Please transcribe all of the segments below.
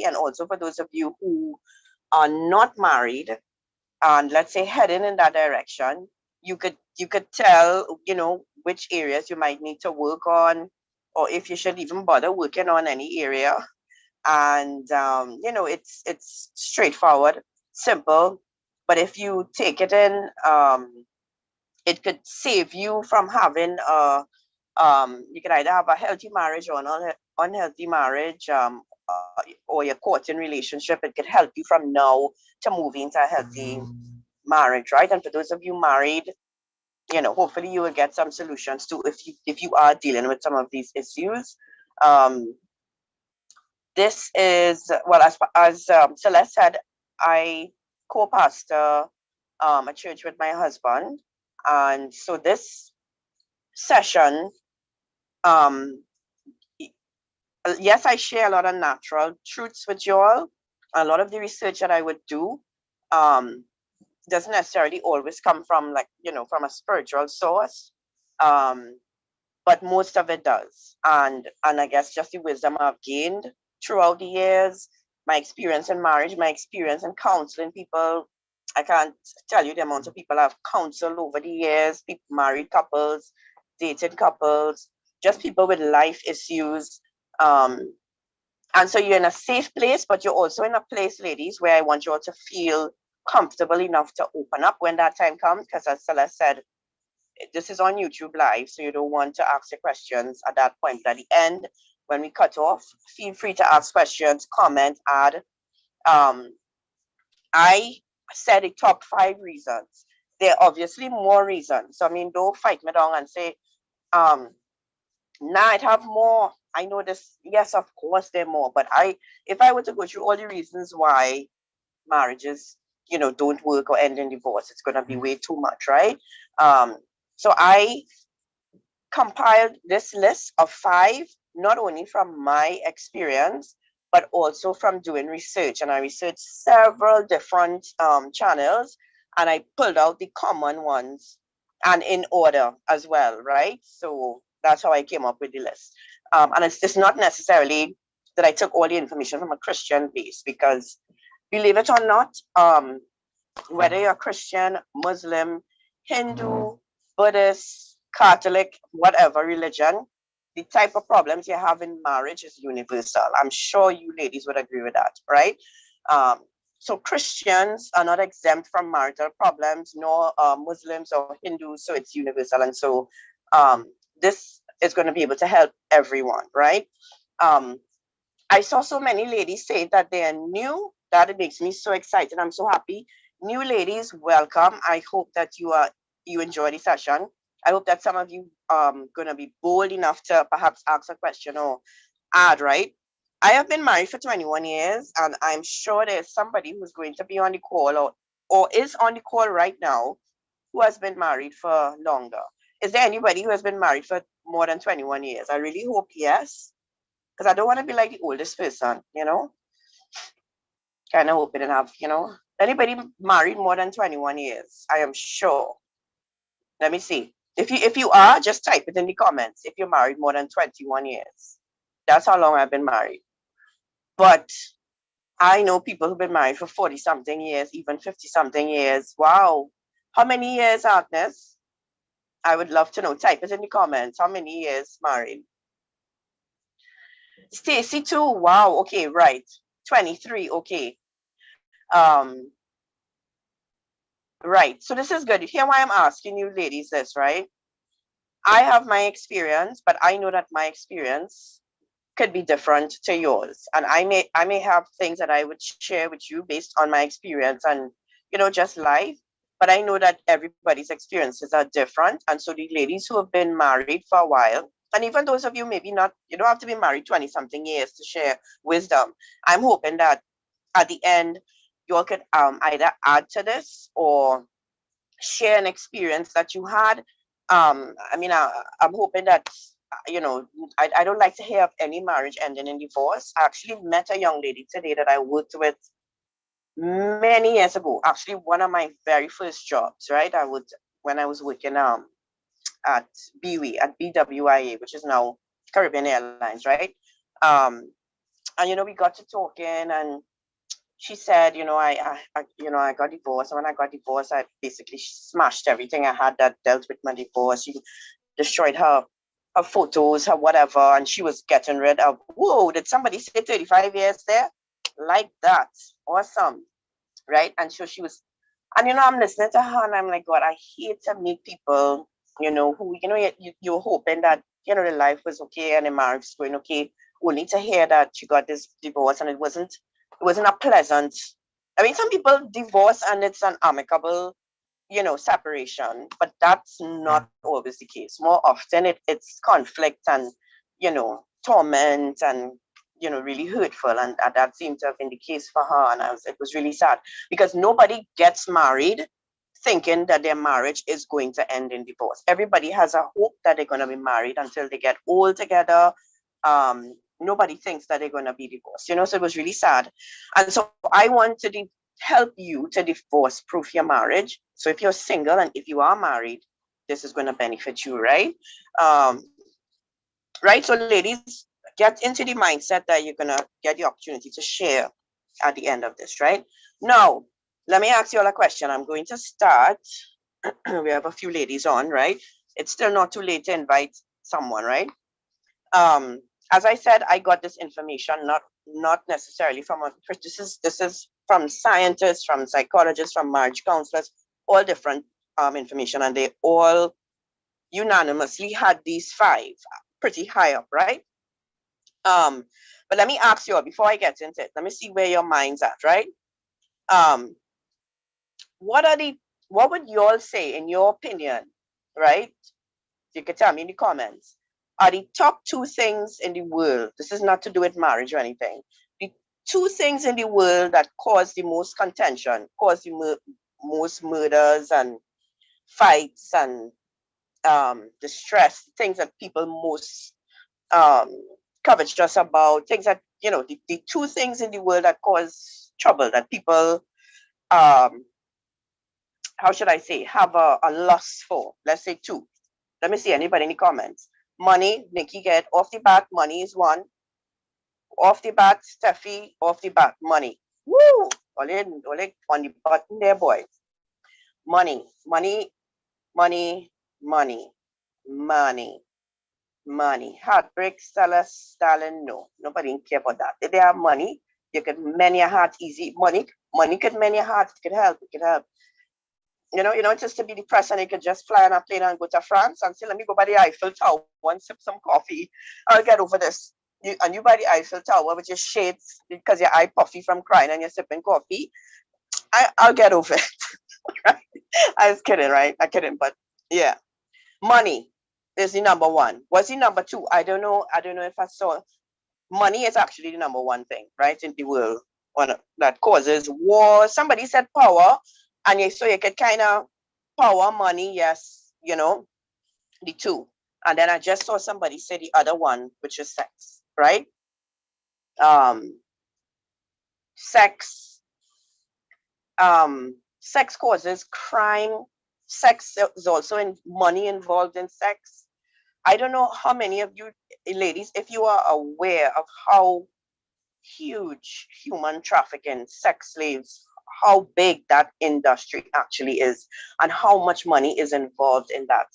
and also for those of you who are not married and let's say heading in that direction, you could tell, which areas you might need to work on, or if you should even bother working on any area. And it's straightforward, simple, but if you take it in, it could save you from having you can either have a healthy marriage or an unhealthy marriage, or your courting relationship. It could help you from now to moving to a healthy marriage, right? And for those of you married, hopefully you will get some solutions too if you are dealing with some of these issues. Um, this is, well, as Celeste said, I co-pastor a church with my husband, and so this session, um, yes, I share a lot of natural truths with you all. A lot of the research that I would do um, doesn't necessarily always come from, like, from a spiritual source, um, but most of it does. And I guess just the wisdom I've gained throughout the years, my experience in marriage, my experience in counseling people. I can't tell you the amount of people I've counseled over the years, people, married couples, dated couples, just people with life issues. Um, and so you're in a safe place, but you're also in a place, ladies, where I want you all to feel comfortable enough to open up when that time comes. Because as Celeste said, this is on YouTube Live, so you don't want to ask your questions at that point. But at the end, when we cut off, feel free to ask questions, comment, add. Um, I said the top 5 reasons. There are obviously more reasons. So, I mean, don't fight me down and say, um, nah, I'd have more. I know this. Yes, of course, there are more. But if I were to go through all the reasons why marriages, don't work or end in divorce, it's going to be way too much, right? Um, so I compiled this list of 5, not only from my experience, but also from doing research. And I researched several different channels, and I pulled out the common ones and in order as well, right? So that's how I came up with the list. And it's not necessarily that I took all the information from a Christian base, because believe it or not, whether you're Christian, Muslim, Hindu, Buddhist, Catholic, whatever religion, the type of problems you have in marriage is universal. I'm sure you ladies would agree with that, right? Um, so Christians are not exempt from marital problems, nor Muslims or Hindus, so it's universal. And so um, this is going to be able to help everyone, right? Um, I saw so many ladies say that they are new. That it makes me so excited. I'm so happy. New ladies, welcome. I hope that you enjoy the session. I hope that some of you gonna be bold enough to perhaps ask a question or add, right? I have been married for 21 years, and I'm sure there's somebody who's going to be on the call, or is on the call right now, who has been married for longer. Is there anybody who has been married for more than 21 years? I really hope yes, because I don't want to be like the oldest person, kind of hoping and have, anybody married more than 21 years. I am sure. Let me see. If you are, just type it in the comments if you're married more than 21 years. That's how long I've been married. But I know people who've been married for 40 something years, even 50 something years. Wow. How many years, Agnes? I would love to know. Type it in the comments. How many years married? Stacy too. Wow. Okay, right. 23. Okay. Um, right. So this is good. You hear why I'm asking you ladies this, right? I have my experience, but I know that my experience could be different to yours. And I may have things that I would share with you based on my experience and just life. But I know that everybody's experiences are different. And so the ladies who have been married for a while, and even those of you maybe not, you don't have to be married 20 something years to share wisdom. I'm hoping that at the end you all could either add to this or share an experience that you had. I mean, I'm hoping that, I don't like to hear of any marriage ending in divorce. I actually met a young lady today that I worked with many years ago. Actually, one of my very first jobs, right? When I was working at BWIA, which is now Caribbean Airlines, right? Um, And we got to talking, and she said, I got divorced. And when I got divorced, I basically smashed everything I had that dealt with my divorce. She destroyed her photos, her whatever, and she was getting rid of. Whoa! Did somebody say 35 years there? Like that? Awesome, right? And so she was, and I'm listening to her, and I'm like, God, I hate to meet people, who you're hoping that the life was okay and the marriage was going okay, only to hear that she got this divorce, and it wasn't a pleasant. I mean, some people divorce and it's an amicable, separation, but that's not always the case. More often it's conflict and, torment and, really hurtful. And that seemed to have been the case for her. And it was really sad because nobody gets married thinking that their marriage is going to end in divorce. Everybody has a hope that they're going to be married until they get old together. Nobody thinks that they're going to be divorced, so it was really sad. And so I want to help you to divorce proof your marriage. So if you're single and if you are married, this is going to benefit you, right? Um, right. So ladies, get into the mindset that you're going to get the opportunity to share at the end of this, right? Now, let me ask you all a question. I'm going to start. We have a few ladies on, right? It's still not too late to invite someone, right? um as I said, I got this information not necessarily from this is from scientists, from psychologists, from marriage counselors, all different information, and they all unanimously had these five pretty high up, right? um but let me ask you all before I get into it, let me see where your mind's at, right? um what are the what would you all say in your opinion, right? You can tell me in the comments, are the top two things in the world, this is not to do with marriage or anything, the two things in the world that cause the most contention, cause the most murders and fights and distress, things that people most um, covetous about, things that, the two things in the world that cause trouble, that people, um, how should I say, have a lust for. Let's say two. Let me see anybody in the comments. Money, Nikki get off the bat. Money is one. Off the bat, Steffi, off the bat. Money. Woo! Ole on the button there, boy. Money, money, money, money, money, money. Heartbreak, Stella, Stalin, no. Nobody care about that. If they have money, you can mend your heart easy. Money could mend your heart. It could help. It could help. Just to be depressed and you could just fly on a plane and go to France and say, let me go by the Eiffel Tower and sip some coffee. I'll get over this. And you by the Eiffel Tower with your shades because your eye puffy from crying and you're sipping coffee. I'll get over it. Right? I was kidding, right? I kidding, but yeah. Money is the number one. What's the number two? I don't know. I don't know if I saw. Money is actually the number one thing, right, in the world that causes war. Somebody said power, and so you get kind of power, money, yes, the two. And then I just saw somebody say the other one, which is sex, right? Um, sex, sex causes crime. Sex is also in money involved in sex. I don't know how many of you ladies, if you are aware of how huge human trafficking, sex slaves, how big that industry actually is, and how much money is involved in that.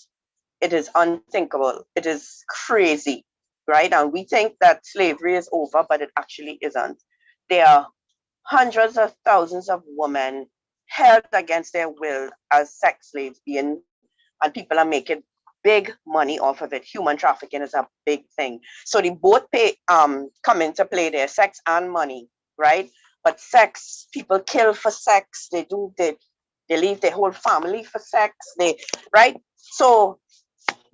It is unthinkable. It is crazy, right? And we think that slavery is over, but it actually isn't. There are hundreds of thousands of women held against their will as sex slaves and people are making big money off of it. Human trafficking is a big thing. So they both come into play there, sex and money, right? But sex, people kill for sex. They leave their whole family for sex. Right? So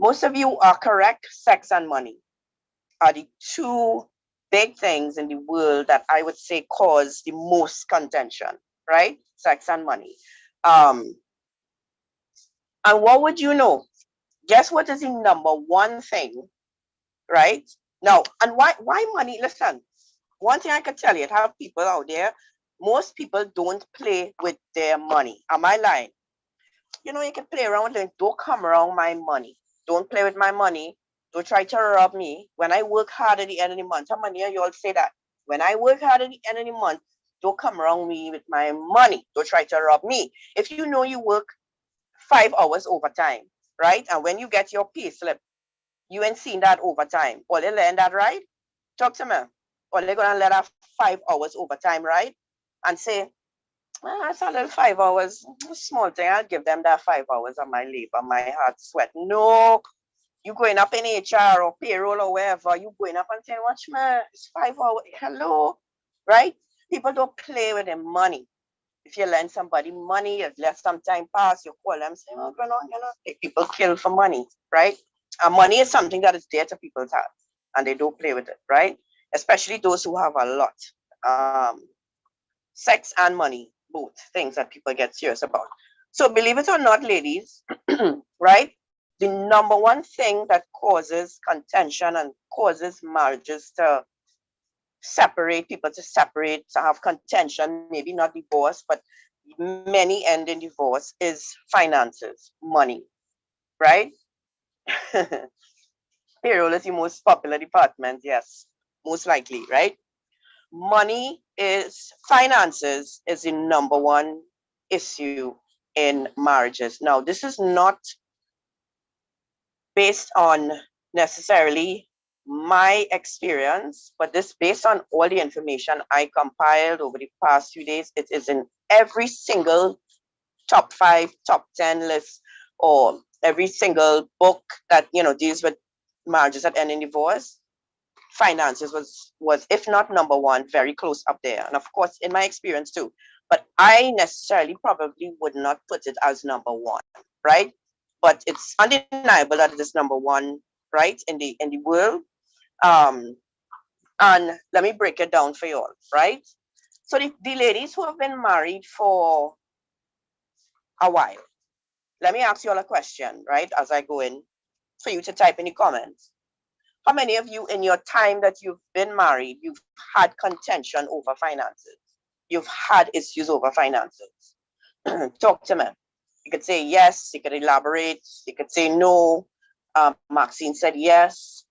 most of you are correct. Sex and money are the two big things in the world that I would say cause the most contention, right? Sex and money. Um, and what would you know? Guess what is the number one thing, right? Now, and why money? Listen, one thing I can tell you, I have people out there, most people don't play with their money. Am I lying? You can play around with it. Don't come around my money. Don't play with my money. Don't try to rob me. When I work hard at the end of the month, how many of you all say that? When I work hard at the end of the month, don't come around me with my money. Don't try to rob me. If you know you work 5 hours overtime, right? And when you get your pay slip, you ain't seen that overtime. Or they learn that, right? Talk to me. Or they're gonna let her 5 hours overtime, right? And say, well, that's a little 5 hours, small thing. I'll give them that 5 hours of my labor, my hard sweat. No, you going up in HR or payroll or wherever, you going up and saying, watch me, it's 5 hours. Hello, right? People don't play with their money. If you lend somebody money, you let some time pass, you call them, say, oh, people kill for money, right? And money is something that is dear to people's hearts, and they don't play with it, right? Especially those who have a lot. Sex and money, both things that people get serious about. So believe it or not, ladies, right? The number one thing that causes contention and causes marriages to separate, people to separate, to have contention, maybe not divorce, but many end in divorce, is finances, money, right? Payroll is the most popular department, yes, most likely, right? Finances is the number one issue in marriages. Now, this is not based on necessarily my experience, but this based on all the information I compiled over the past few days. It is in every single top 5, top 10 list, or every single book that deals with marriages that end in divorce. Finances was if not number one, very close up there. And of course, in my experience too. But I necessarily probably would not put it as number one, right? But it's undeniable that it is number one, right, in the world. Um, and let me break it down for you all, right? So the ladies who have been married for a while, let me ask you all a question, right, as I go in, for you to type in the comments. How many of you in your time that you've been married, you've had contention over finances? You've had issues over finances? Talk to me. You could say yes, you could elaborate, you could say no. Maxine said yes.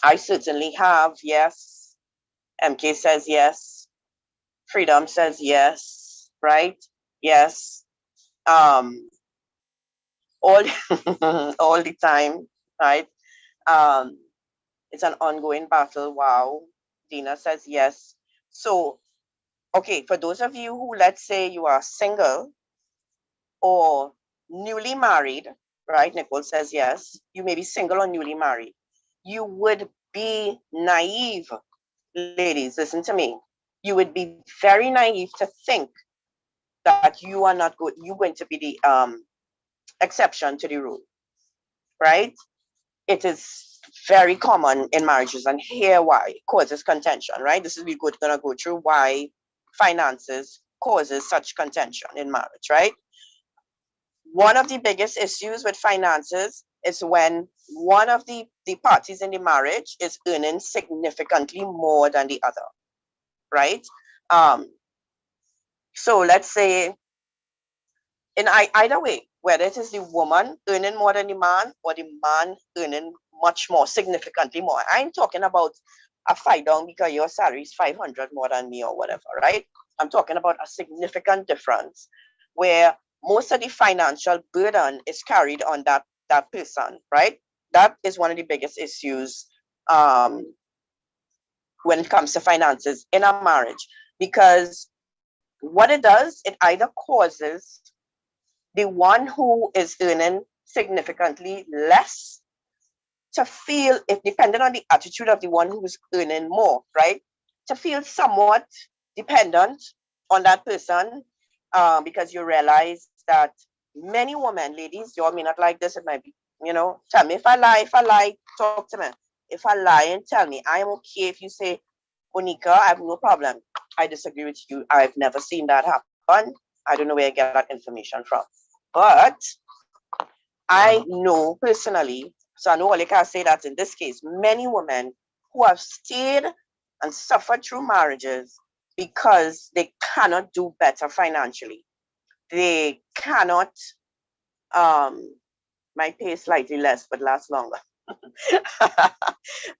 I certainly have, yes. MK says yes. Freedom says yes, right? Yes. All, all the time, right? Um, it's an ongoing battle. Wow. Dina says yes. So, okay, for those of you who, let's say you are single or newly married, right? Nicole says yes. You may be single or newly married. You would be naive, ladies, listen to me. You would be very naive to think that you are not good. You're going to be the exception to the rule, right? It is very common in marriages, and here why it causes contention, right? This is we're gonna go through why finances causes such contention in marriage, right? One of the biggest issues with finances is when one of the parties in the marriage is earning significantly more than the other, right? Um, so let's say in either way, whether it is the woman earning more than the man or the man earning much more, significantly more. I'm talking about a fight down because your salary is 500 more than me or whatever, right? I'm talking about a significant difference where most of the financial burden is carried on that person, right? That is one of the biggest issues when it comes to finances in a marriage, because what it does, it either causes the one who is earning significantly less to feel, if depending on the attitude of the one who is earning more, right, to feel somewhat dependent on that person, because you realize that many women, ladies, you all may not like this, it might be, tell me if I lie, talk to me. If I lie and tell me, I am okay if you say, Onika, I have no problem. I disagree with you. I've never seen that happen. I don't know where I get that information from. But I know personally, so I know all I can say that in this case, many women who have stayed and suffered through marriages because they cannot do better financially. They cannot, might pay slightly less, but last longer.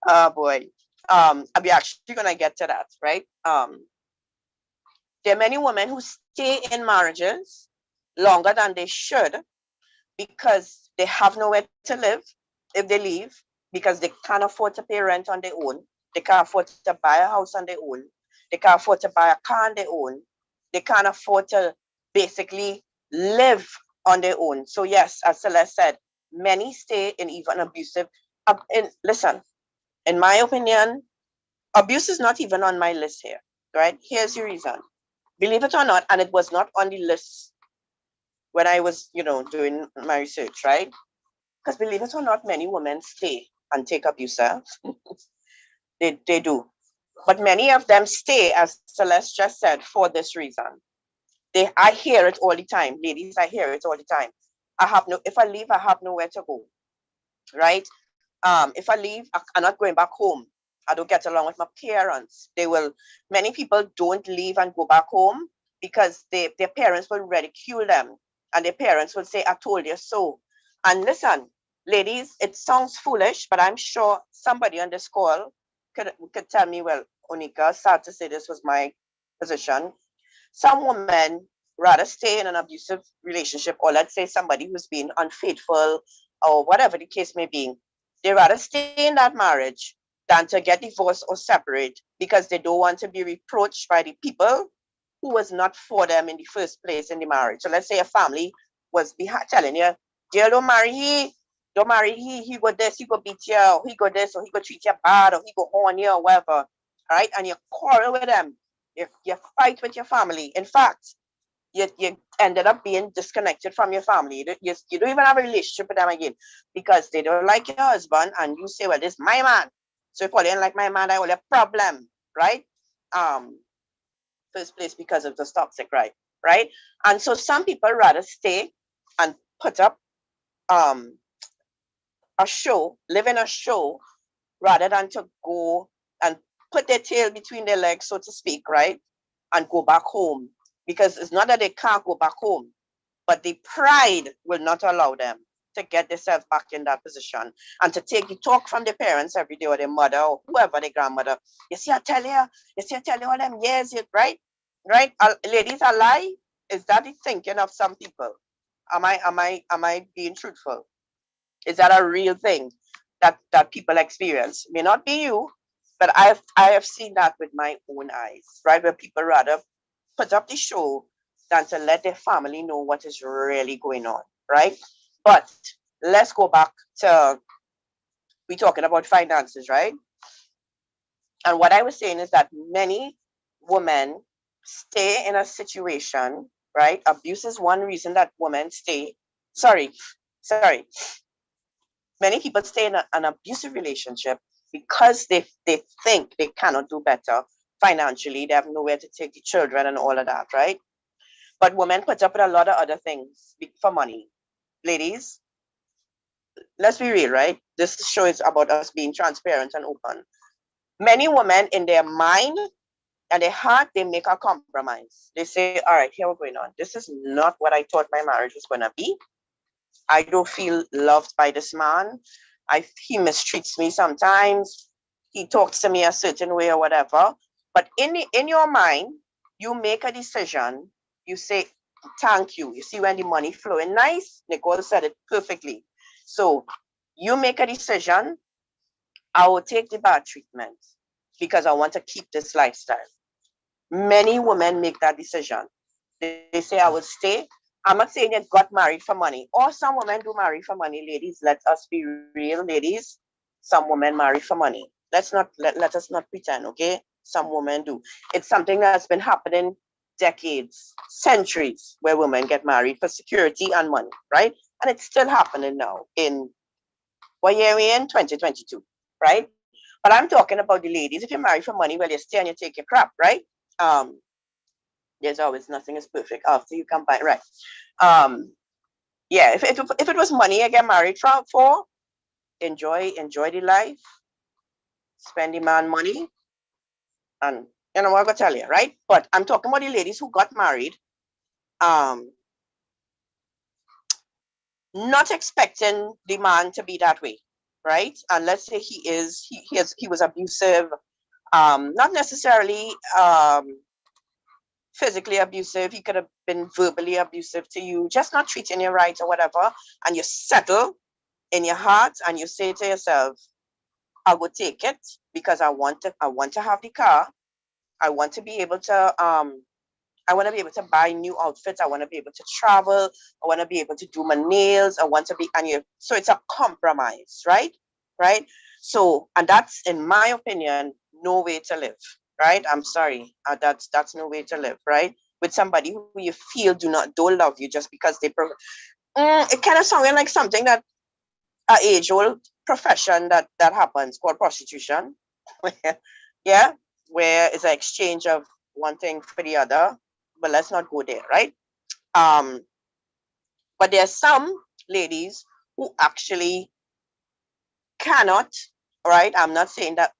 Oh boy. we're actually gonna get to that, right? There are many women who stay in marriages longer than they should because they have nowhere to live if they leave, because they can't afford to pay rent on their own. They can't afford to buy a house on their own. They can't afford to buy a car on their own. They can't afford to basically live on their own. So yes, as Celeste said, many stay in even abusive. Listen, in my opinion, abuse is not even on my list here. Right? Here's the reason. Believe it or not, and it was not on the list when I was, doing my research, right? Because believe it or not, many women stay and take abuse. They do. But many of them stay, as Celeste just said, for this reason. I hear it all the time. Ladies, I hear it all the time. If I leave, I have nowhere to go. Right? If I leave, I'm not going back home. I don't get along with my parents. Many people don't leave and go back home because their parents will ridicule them and their parents will say, I told you so. And listen, ladies, it sounds foolish, but I'm sure somebody on this call could tell me, well, Onika, sad to say this was my position. Some women rather stay in an abusive relationship, or let's say somebody who's been unfaithful or whatever the case may be. They rather stay in that marriage than to get divorced or separate because they don't want to be reproached by the people who was not for them in the first place in the marriage. So let's say a family was telling you, girl, don't marry he go this, he go beat you, or he go this, or he go treat you bad, or he go horn you, or whatever. All right, and you quarrel with them, you fight with your family. In fact, you ended up being disconnected from your family. You don't even have a relationship with them again because they don't like your husband, and you say, well, this is my man. So if you ain't like my man, I will have a problem, right? Um, First place because of the toxic, right? And so some people rather stay and put up um a show, live in a show, rather than to go and put their tail between their legs, so to speak, right? And go back home. Because it's not that they can't go back home, but the pride will not allow them to get themselves back in that position and to take the talk from their parents every day or their mother or whoever, their grandmother. You see, I tell you all them years, right? Right? Ladies, a lie? Is that the thinking of some people? Am I being truthful? Is that a real thing that people experience? May not be you, but I have seen that with my own eyes, right? Where people rather put up the show than to let their family know what is really going on, right? But let's go back to we talking about finances, right? And what I was saying is that many women stay in a situation, right? Abuse is one reason that women stay. Sorry, sorry. Many people stay in an abusive relationship because they think they cannot do better financially. They have nowhere to take the children and all of that, right? But women put up with a lot of other things for money. Ladies, let's be real, right? This show is about us being transparent and open. Many women in their mind and their heart, they make a compromise. They say, all right, here we're going on. This is not what I thought my marriage was going to be. I don't feel loved by this man. He mistreats me sometimes. He talks to me a certain way or whatever. But in your mind, you make a decision. You say, thank you. You see when the money flowing nice, Nicole said it perfectly. So you make a decision. I will take the bad treatment because I want to keep this lifestyle. Many women make that decision. They say, I will stay. I'm not saying they got married for money. Or some women do marry for money, ladies. Let us be real, ladies. Some women marry for money. Let us not pretend, okay? Some women do. It's something that's been happening decades, centuries, where women get married for security and money, right? And it's still happening now in what year we in? 2022, right? But I'm talking about the ladies. If you marry for money, well, you stay and you take your crap, right? Um, there's always nothing is perfect after you come by, right? Um, yeah, if it was money I get married for, enjoy the life, spend the man money, and you know what I'm gonna tell you, right? But I'm talking about the ladies who got married, um, not expecting the man to be that way. right? And let's say he was abusive, not necessarily physically abusive. He could have been verbally abusive to you, just not treating you right or whatever. And you settle in your heart and you say to yourself, I will take it because I want to have the car. I want to be able to I want to be able to buy new outfits. I want to be able to travel. I want to be able to do my nails. I want to be, and you, so it's a compromise, right? Right. So, and that's, in my opinion, no way to live, right? I'm sorry. That's no way to live, right? With somebody who you feel don't love you just because it kind of sounds like something that a age old profession that happens called prostitution. Yeah, where it's an exchange of one thing for the other. But let's not go there, right? Um, but there are some ladies who actually cannot, right? I'm not saying that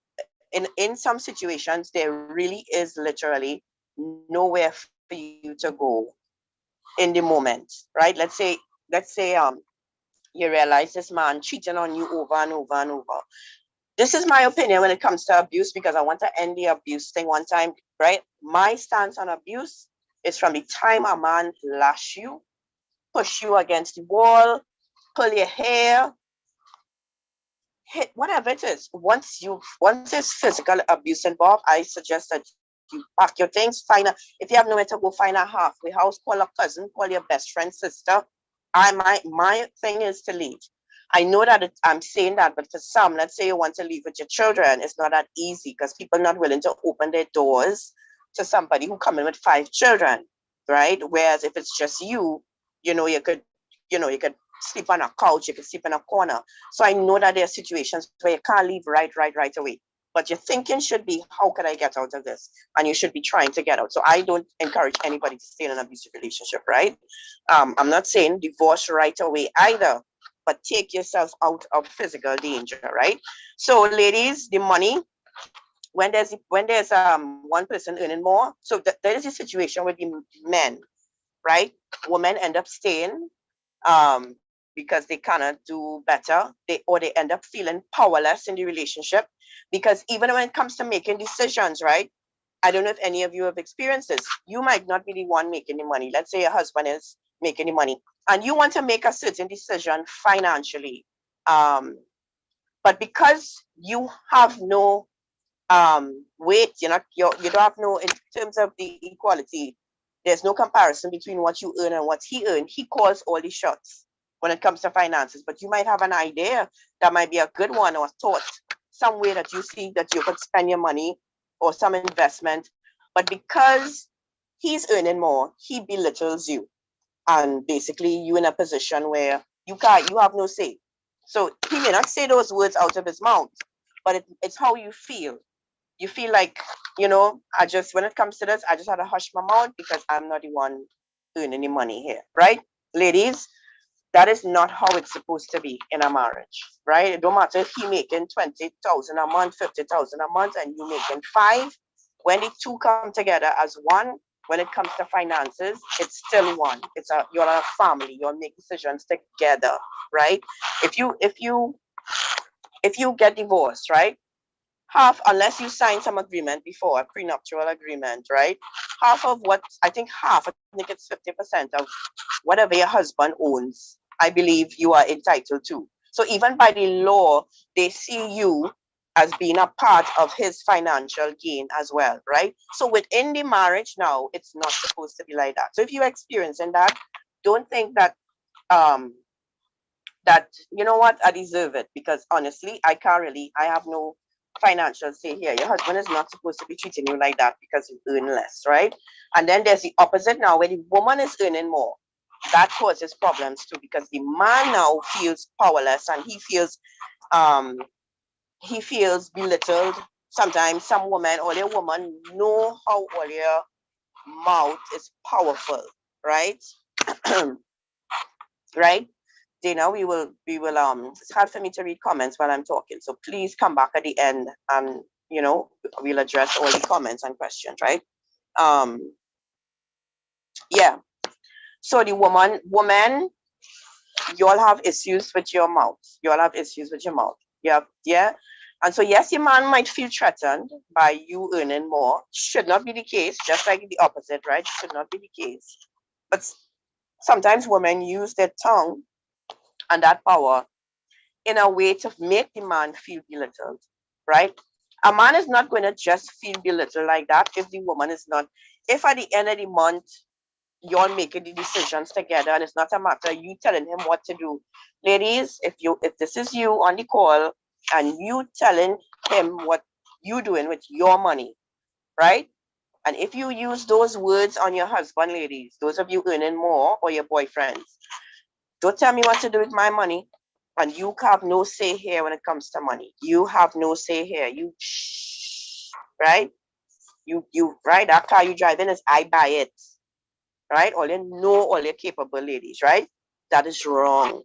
in some situations there really is literally nowhere for you to go in the moment, right? Let's say you realize this man cheating on you over and over and over. This is my opinion when it comes to abuse, because I want to end the abuse thing one time, right? My stance on abuse is from the time a man lash you, push you against the wall, pull your hair, hit whatever it is. Once there's physical abuse involved, I suggest that you pack your things, if you have nowhere to go, find a halfway house, call a cousin, call your best friend, sister. My thing is to leave. I know that I'm saying that, but for some, let's say you want to leave with your children, it's not that easy because people are not willing to open their doors to somebody who come in with 5 children, right? Whereas if it's just you know, you could sleep on a couch, you could sleep in a corner. So I know that there are situations where you can't leave right away. But your thinking should be, how could I get out of this? And you should be trying to get out. So I don't encourage anybody to stay in an abusive relationship, right? I'm not saying divorce right away either, but take yourself out of physical danger, right? So, ladies, the money, when there's one person earning more, so there is a situation with the men, right? Women end up staying because they cannot do better, they end up feeling powerless in the relationship, because even when it comes to making decisions, right? I don't know if any of you have experienced this. You might not be the one making the money. Let's say your husband is making the money and you want to make a certain decision financially. Um, but because you have no weight, you don't have no, in terms of the equality, there's no comparison between what you earn and what he earned. He calls all the shots when it comes to finances. But you might have an idea that might be a good one, or a thought, some way that you see that you could spend your money or some investment. But because he's earning more, he belittles you. And basically you in a position where you have no say. So he may not say those words out of his mouth, but it's how you feel. You feel like, when it comes to this, I just had to hush my mouth because I'm not the one earning any money here, right? Ladies, that is not how it's supposed to be in a marriage, right? It don't matter if he making 20,000 a month, 50,000 a month, and you making five. When the two come together as one, when it comes to finances, it's still one. You're a family. You'll make decisions together, right? If you get divorced, right? Half, unless you sign some agreement before, a prenuptial agreement, right? I think it's 50% of whatever your husband owns, I believe you are entitled to. So even by the law, they see you as being a part of his financial gain as well, right? So within the marriage now, it's not supposed to be like that. So if you're experiencing that, don't think um that, you know what, I deserve it, because honestly, I have no financial say here. Your husband is not supposed to be treating you like that because you earn less, right? And then there's the opposite now, where the woman is earning more. That causes problems too, because the man now feels powerless, and um he feels belittled. Sometimes some women, or their woman, know how all your mouth is powerful, right? Right? Dana, it's hard for me to read comments while I'm talking. So please come back at the end, and we'll address all the comments and questions, right? Um, yeah. So the woman, you all have issues with your mouth. You all have issues with your mouth. Yeah. And so yes, your man might feel threatened by you earning more. Should not be the case, just like the opposite, right? Should not be the case. But sometimes women use their tongue and that power in a way to make the man feel belittled, right? A man is not going to just feel belittled like that if the woman is not. If at the end of the month you're making the decisions together and it's not a matter of you telling him what to do. Ladies, if this is you on the call and you telling him what you doing with your money, right? And if you use those words on your husband, ladies, those of you earning more or your boyfriends, don't tell me what to do with my money. And you have no say here when it comes to money. You have no say here. You shh, right? You right? That car you driving is I buy it, right? All you know, all you're capable, ladies, right? That is wrong.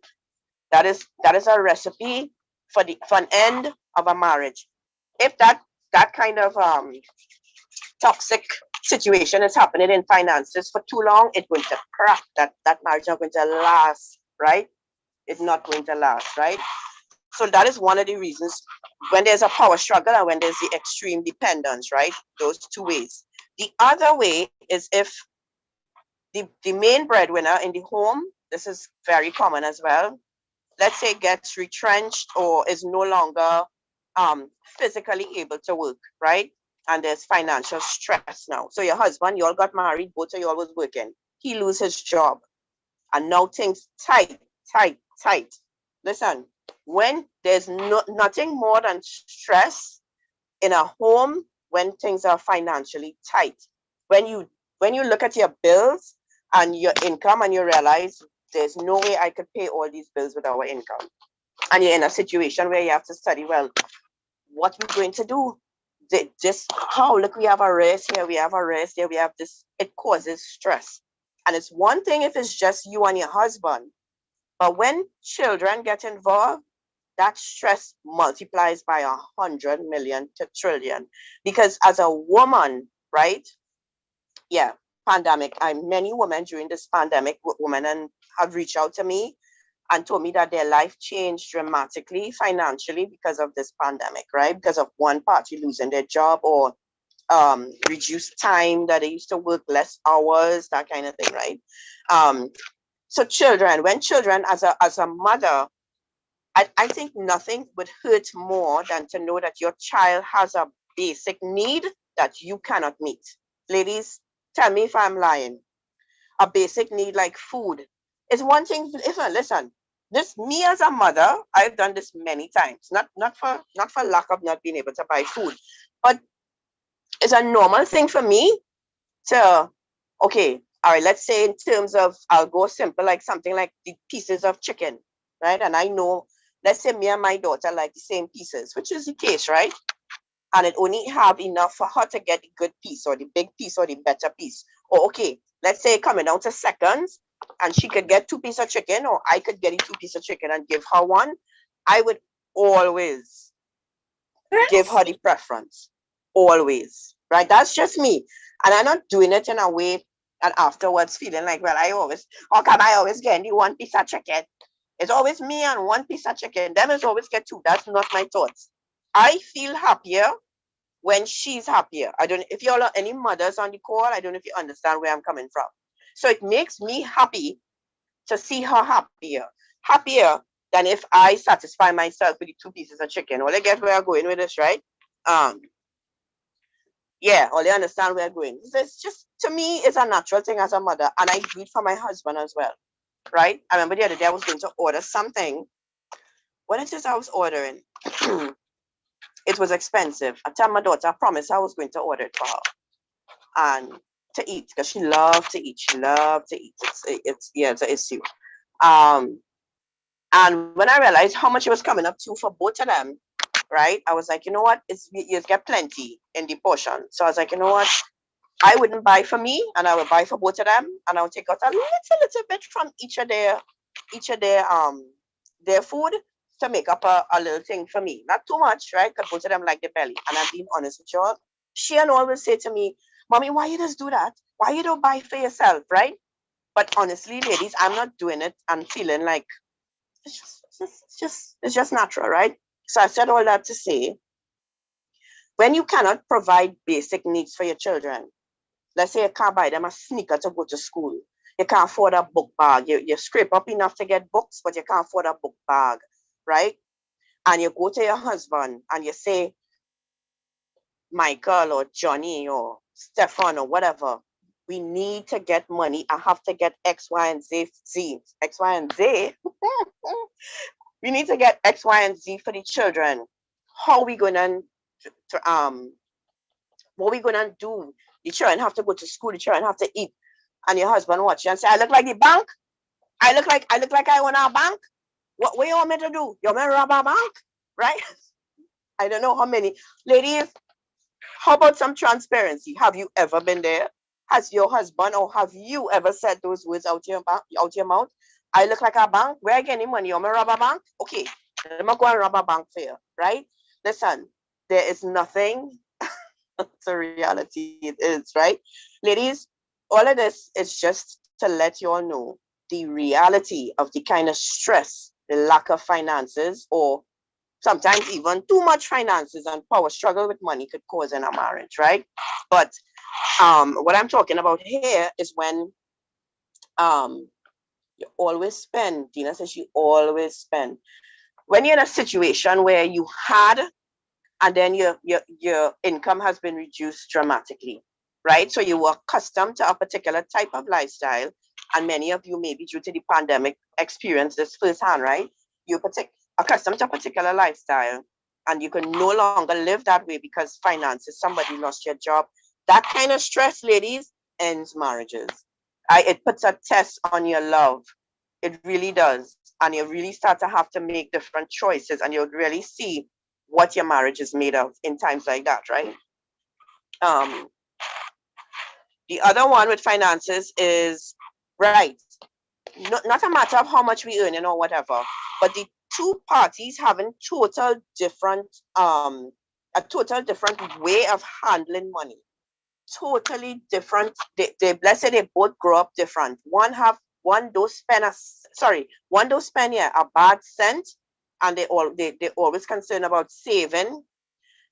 That is a recipe for an end of a marriage. If that kind of toxic situation is happening in finances for too long, it's going to crack. That marriage is not going to last, right? It's not going to last, right? So that is one of the reasons when there's a power struggle and when there's the extreme dependence, right? Those two ways. The other way is if the main breadwinner in the home, this is very common as well, let's say gets retrenched or is no longer physically able to work, right? And there's financial stress now. So your husband, you all got married, both of you all was working. He lose his job. And now things tight, tight, tight. Listen, when there's nothing more than stress in a home when things are financially tight. When you when you look at your bills and your income and you realize there's no way I could pay all these bills with our income. And you're in a situation where you have to study, well, what we're going to do. Just how look, we have a race here, we have a race here, we have this. It causes stress. And it's one thing if it's just you and your husband, but when children get involved, that stress multiplies by 100 million to trillion. Because as a woman, right? Yeah, pandemic. I many women during this pandemic, women and have reached out to me and told me that their life changed dramatically financially because of this pandemic, right? Because of one party losing their job or reduced time that they used to work less hours, that kind of thing, right? Um, so children, when children as a mother, I think nothing would hurt more than to know that your child has a basic need that you cannot meet. Ladies, tell me if I'm lying. A basic need like food is one thing. Listen, this me as a mother, I've done this many times. Not for lack of not being able to buy food, but it's a normal thing for me to, okay, all right, let's say in terms of, I'll go simple, like something like the pieces of chicken, right? And I know, let's say me and my daughter like the same pieces, which is the case, right? And it only have enough for her to get the good piece or the big piece or the better piece. Or okay, let's say coming down to seconds, and she could get two pieces of chicken, or I could get a two piece of chicken and give her one. I would always give her the preference. Always. Right? That's just me. And I'm not doing it in a way and afterwards feeling like, well, how come I always get the one piece of chicken? It's always me and one piece of chicken. Them is always get two. That's not my thoughts. I feel happier when she's happier. I don't, if y'all are any mothers on the call, I don't know if you understand where I'm coming from. So it makes me happy to see her happier than if I satisfy myself with the two pieces of chicken. Well, I get where I'm going with this, right? Um, yeah, or they understand where I'm going. It's just, to me, it's a natural thing as a mother, and I do it for my husband as well, right? I remember the other day I was going to order something. What it is I was ordering, it was expensive. I tell my daughter, I promised I was going to order it for her and to eat because she loved to eat. She loved to eat. It's yeah, it's an issue. Um, and when I realized how much it was coming up to for both of them, right? I was like, you know what? You get plenty in the portion. So I was like, you know what? I wouldn't buy for me, and I would buy for both of them, and I would take out a little bit from each of their food to make up a little thing for me. Not too much, right? Because both of them like the belly. And I'm being honest with you. She and always say to me, "Mommy, why you just do that? Why you don't buy for yourself, right?" But honestly, ladies, I'm not doing it. I'm feeling like it's just natural, right? So I said all that to say, when you cannot provide basic needs for your children, let's say you can't buy them a sneaker to go to school, you can't afford a book bag, you scrape up enough to get books, but you can't afford a book bag, right? And you go to your husband and you say, Michael or Johnny or Stefan or whatever, we need to get money. I have to get X, Y, and Z. X, Y, and Z. We need to get X, Y, and Z for the children. How are we gonna what are we gonna do? The children have to go to school, the children have to eat, and your husband watch you and say, I look like the bank? I look like I own a bank? What you want me to do? You want me to rob a bank? Right? I don't know how many. Ladies, how about some transparency? Have you ever been there? Has your husband or have you ever said those words out your mouth? I look like a bank. Where I get any money? You want me to rob a bank? Okay, let me go and rob a bank for you, right? Listen, there is nothing. It's a reality. It is, right? Ladies, all of this is just to let you all know the reality of the kind of stress, the lack of finances, or sometimes even too much finances and power struggle with money could cause in a marriage, right? But what I'm talking about here is when um, you always spend. Dina says she always spend. When you're in a situation where you had and then your income has been reduced dramatically, right? So you were accustomed to a particular type of lifestyle, and many of you maybe due to the pandemic experience this firsthand, right? You're accustomed to a particular lifestyle, and you can no longer live that way because finances, somebody lost your job. That kind of stress, ladies, ends marriages. It puts a test on your love. It really does. And you really start to have to make different choices, and you'll really see what your marriage is made of in times like that, right? Um, the other one with finances is right, not a matter of how much we earn or whatever, but the two parties having a total different way of handling money. Totally different. They let's say they both grow up different. One don't spend one don't spend a bad cent, and they always concerned about saving.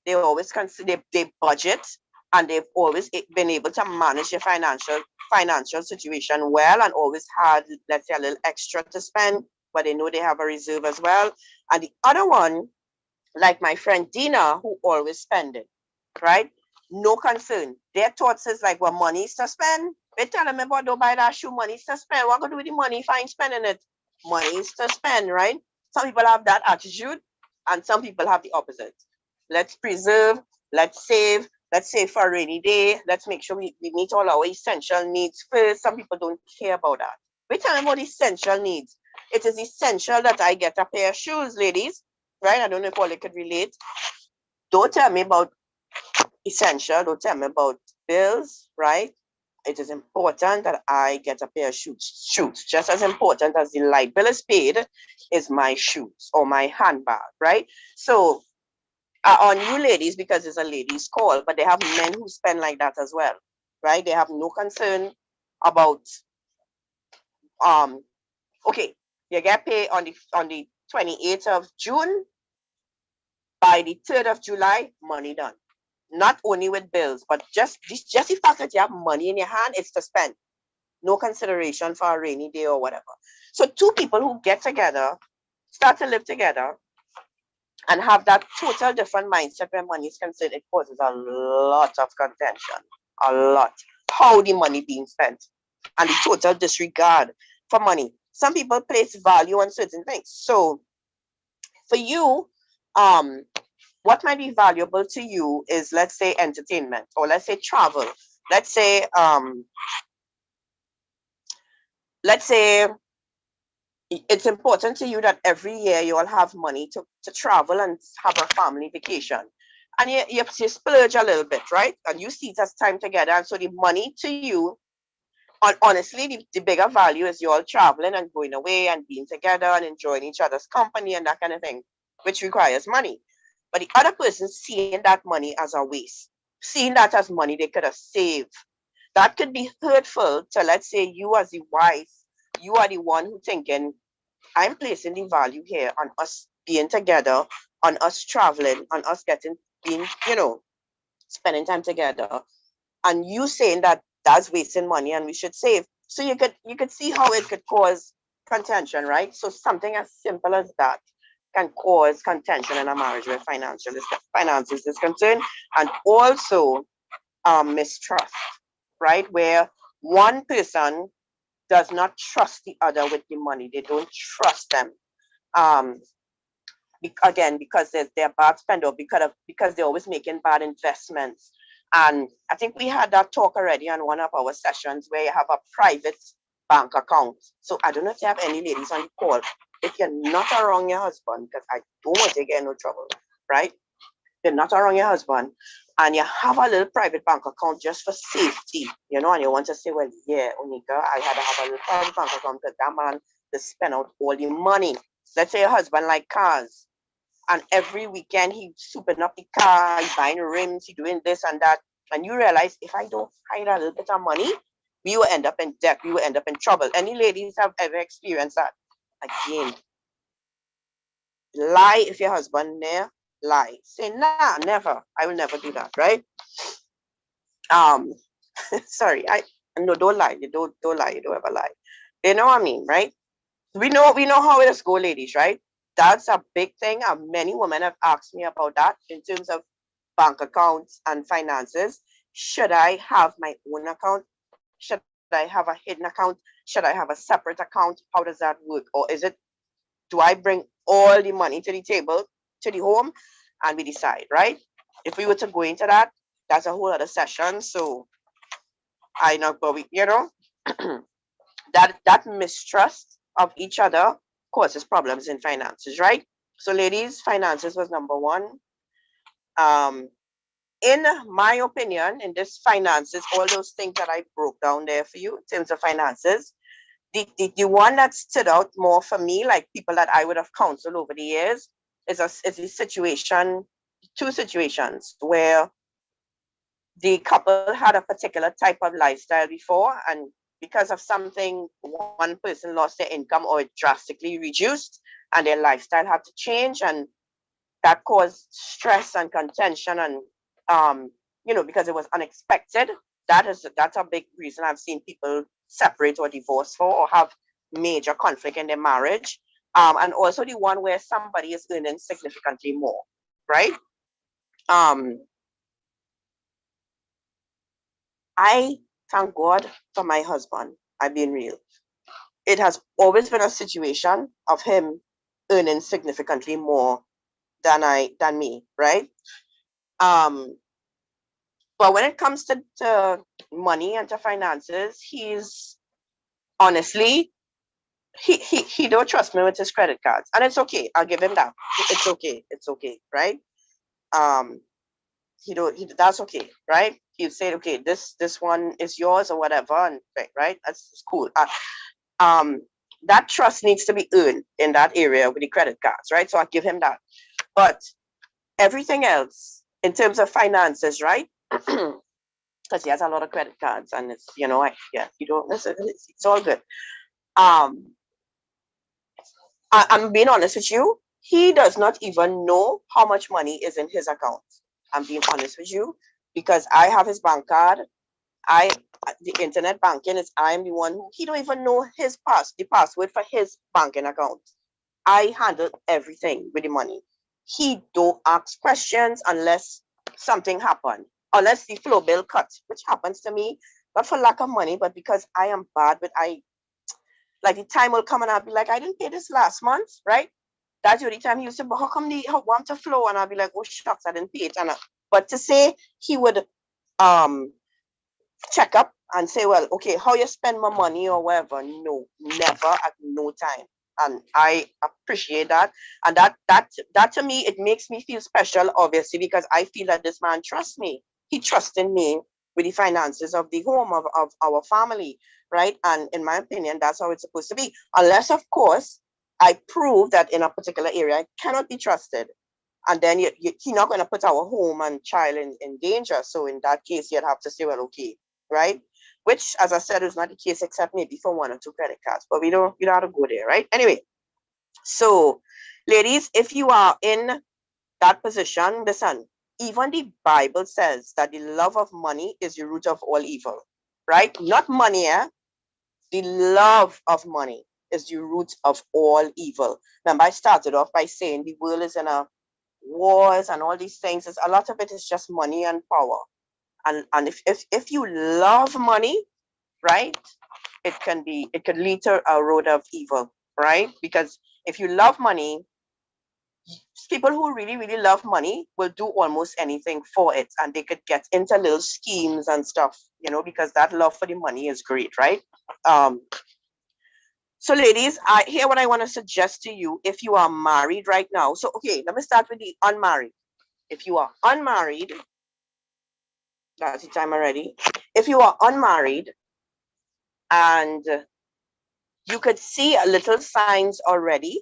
They always consider they budget, and they've always been able to manage their financial situation well, and always had, let's say, a little extra to spend, but they know they have a reserve as well. And the other one, like my friend Dina, who always spend it, right? No concern. Their thoughts is like, well, money is to spend. They tell them about don't buy that shoe, money is to spend. What gonna do with the money if I ain't spending it? Money is to spend, right? Some people have that attitude, and some people have the opposite. Let's preserve, let's save for a rainy day, let's make sure we meet all our essential needs first. Some people don't care about that. We tell them about essential needs. It is essential that I get a pair of shoes, ladies, right? I don't know if all they could relate. Don't tell me about essential, don't tell me about bills, right? It is important that I get a pair of shoes. Just as important as the light bill is paid is my shoes or my handbag, right? So on you ladies, because it's a ladies' call, but they have men who spend like that as well, right? They have no concern about um. Okay, you get paid on the 28th of June. By the 3rd of July, money done. Not only with bills, but just the fact that you have money in your hand, it's to spend. No consideration for a rainy day or whatever. So two people who get together, start to live together, and have that total different mindset when money is concerned, it causes a lot of contention. A lot. How the money being spent and the total disregard for money. Some people place value on certain things. So for you, um, what might be valuable to you is, let's say, entertainment, or let's say travel. Let's say let's say it's important to you that every year you all have money to travel and have a family vacation. And you splurge a little bit, right? And you see it as time together. And so the money to you, honestly, the bigger value is you all traveling and going away and being together and enjoying each other's company and that kind of thing, which requires money. But the other person seeing that money as a waste, seeing that as money they could have saved. That could be hurtful to, let's say, you as the wife. You are the one who thinking, I'm placing the value here on us being together, on us traveling, on us being, spending time together, and you saying that that's wasting money and we should save. So you could see how it could cause contention, right? So something as simple as that can cause contention in a marriage where finances is concerned, and also mistrust, right? Where one person does not trust the other with the money. They don't trust them. Um, again, because they're bad spender, because they're always making bad investments. And I think we had that talk already on one of our sessions where you have a private bank account. So I don't know if you have any ladies on the call. If you're not around your husband, because I don't want to get in no trouble, right? You're not around your husband, and you have a little private bank account just for safety, and you want to say, well, yeah, Onika, I had to have a little private bank account because that man to spend out all the money. Let's say your husband like cars, and every weekend he's souping up the car, he's buying rims, he's doing this and that, and you realize if I don't hide a little bit of money, we will end up in debt, we will end up in trouble. Any ladies have ever experienced that? Again, lie if your husband there, lie. Say, nah, never. I will never do that, right? Um, sorry, no, don't lie. You don't lie. You don't ever lie. You know what I mean, right? We know how it is go, ladies, right? That's a big thing. Many women have asked me about that in terms of bank accounts and finances. Should I have my own account? Should I have a hidden account? Should I have a separate account? How does that work? Or do I bring all the money to the table, to the home, and we decide, right? If we were to go into that, that's a whole other session. So I know, but that mistrust of each other causes problems in finances, right? So, ladies, finances was number one. Um, in my opinion, in this finances, all those things that I broke down there for you in terms of finances, the one that stood out more for me, like people that I would have counseled over the years, is a situation, two situations where the couple had a particular type of lifestyle before, and because of something, one person lost their income or it drastically reduced, and their lifestyle had to change, and that caused stress and contention, and because it was unexpected. That's a big reason I've seen people separate or divorce for, or have major conflict in their marriage. And also the one where somebody is earning significantly more, right? um I thank God for my husband. I'm being real. It has always been a situation of him earning significantly more than me, right? Um, but when it comes to money and to finances, he's honestly he don't trust me with his credit cards. And it's okay. I'll give him that. It's okay. It's okay, right? Um, that's okay, right? He'll say, okay, this one is yours or whatever, and right, that's cool. Um, that trust needs to be earned in that area with the credit cards, right? So I give him that. But everything else in terms of finances, right? Because he has a lot of credit cards, and it's you don't listen. It's all good. Um, I'm being honest with you. He does not even know how much money is in his account. I'm being honest with you, because I have his bank card. I the internet banking is I'm the one who he don't even know the password for his banking account. I handle everything with the money. He don't ask questions unless something happened, unless the flow bill cuts, which happens to me, not for lack of money, but because I am bad. But like the time will come and I'll be like, I didn't pay this last month, right? That's the only time he used to, but how come the want to flow? And I'll be like, oh shucks, I didn't pay it. But to say he would um check up and say, well, okay, how you spend my money or whatever. No, never, at no time. And I appreciate that. And that to me, it makes me feel special, obviously, because I feel that this man trusts me. He trusted me with the finances of the home of our family, right? And in my opinion, that's how it's supposed to be. Unless, of course, I prove that in a particular area I cannot be trusted. And then he's not going to put our home and child in danger. So in that case, you'd have to say, well, okay, right? Which, as I said, is not the case except maybe for one or two credit cards, but we don't have to go there, right? Anyway, so ladies, if you are in that position, listen, even the Bible says that the love of money is the root of all evil, right? Not money, eh? The love of money is the root of all evil. Remember, I started off by saying the world is in a wars and all these things. A lot of it is just money and power. And if you love money, right, it could lead to a road of evil, right? Because if you love money, people who really, really love money will do almost anything for it, and they could get into little schemes and stuff, because that love for the money is great, right? Um, so ladies, here what I want to suggest to you, if you are married right now. So okay, let me start with the unmarried. If you are unmarried, that's the time already. If you are unmarried and you could see a little signs already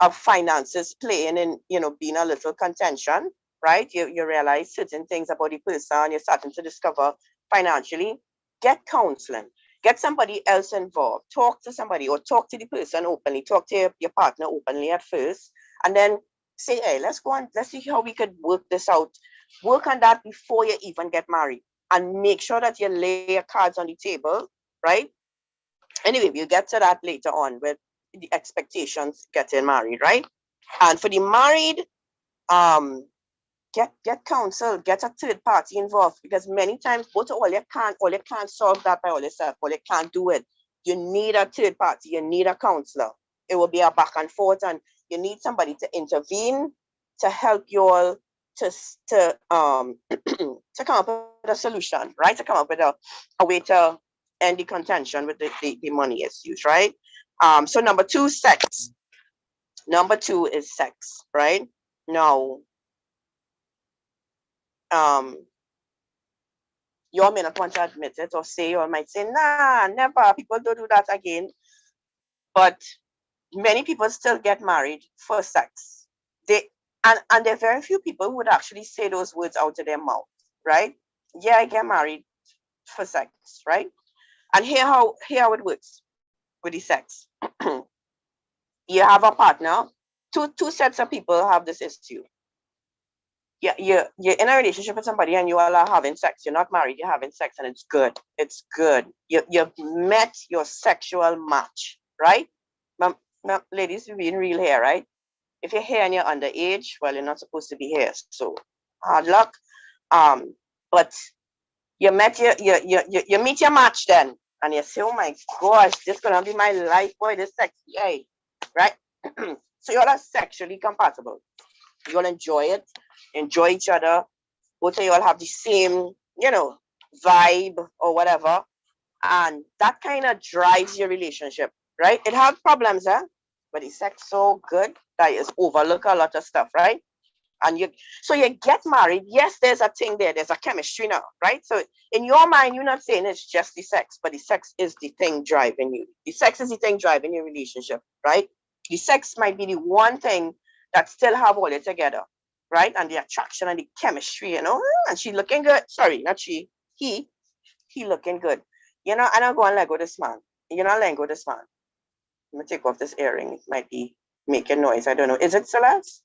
of finances playing in, being a little contention, right? You realize certain things about the person, you're starting to discover financially, get counseling, get somebody else involved, talk to somebody or talk to the person openly, talk to your partner openly at first, and then say, hey, let's go on, let's see how we could work this out. Work on that before you even get married, and make sure that you lay your cards on the table, right? Anyway, we'll get to that later on with the expectations getting married, right? And for the married, um, get counsel, get a third party involved, because many times both all you can't solve that by all yourself, all you can't do it. You need a third party, you need a counselor. It will be a back and forth, and you need somebody to intervene to help you all to to come up with a solution, right? To come up with a way to end the contention with the money issues, right? So number two, sex. Number two is sex, right? Now, um, you all may not want to admit it or say, or might say, nah, never, people don't do that again. But many people still get married for sex. And there are very few people who would actually say those words out of their mouth, right? Yeah, I get married for sex, right? And here how it works with the sex. You have a partner, two sets of people have this issue. You're in a relationship with somebody and you all are having sex. You're not married, you're having sex, and it's good. It's good. You've met your sexual match, right? Ladies, we're being real here, right? If you're here and you're underage, well, you're not supposed to be here. So hard luck. But you met you meet your match then, and you say, oh my gosh, this gonna be my life, boy, this sex, yay, right? So you're all sexually compatible. You'll enjoy it, enjoy each other. Both of you all have the same, vibe or whatever. And that kind of drives your relationship, right? It has problems, but the sex so good that is overlook a lot of stuff, right? And so you get married. Yes, there's a thing there. There's a chemistry now, right? So in your mind, you're not saying it's just the sex, but the sex is the thing driving you. The sex is the thing driving your relationship, right? The sex might be the one thing that still have all it together, right? And the attraction and the chemistry, and she looking good. Sorry, not she. He looking good. I don't go and let go this man. Let go this man. Let me take off this earring. It might be making noise. I don't know. Is it Celeste?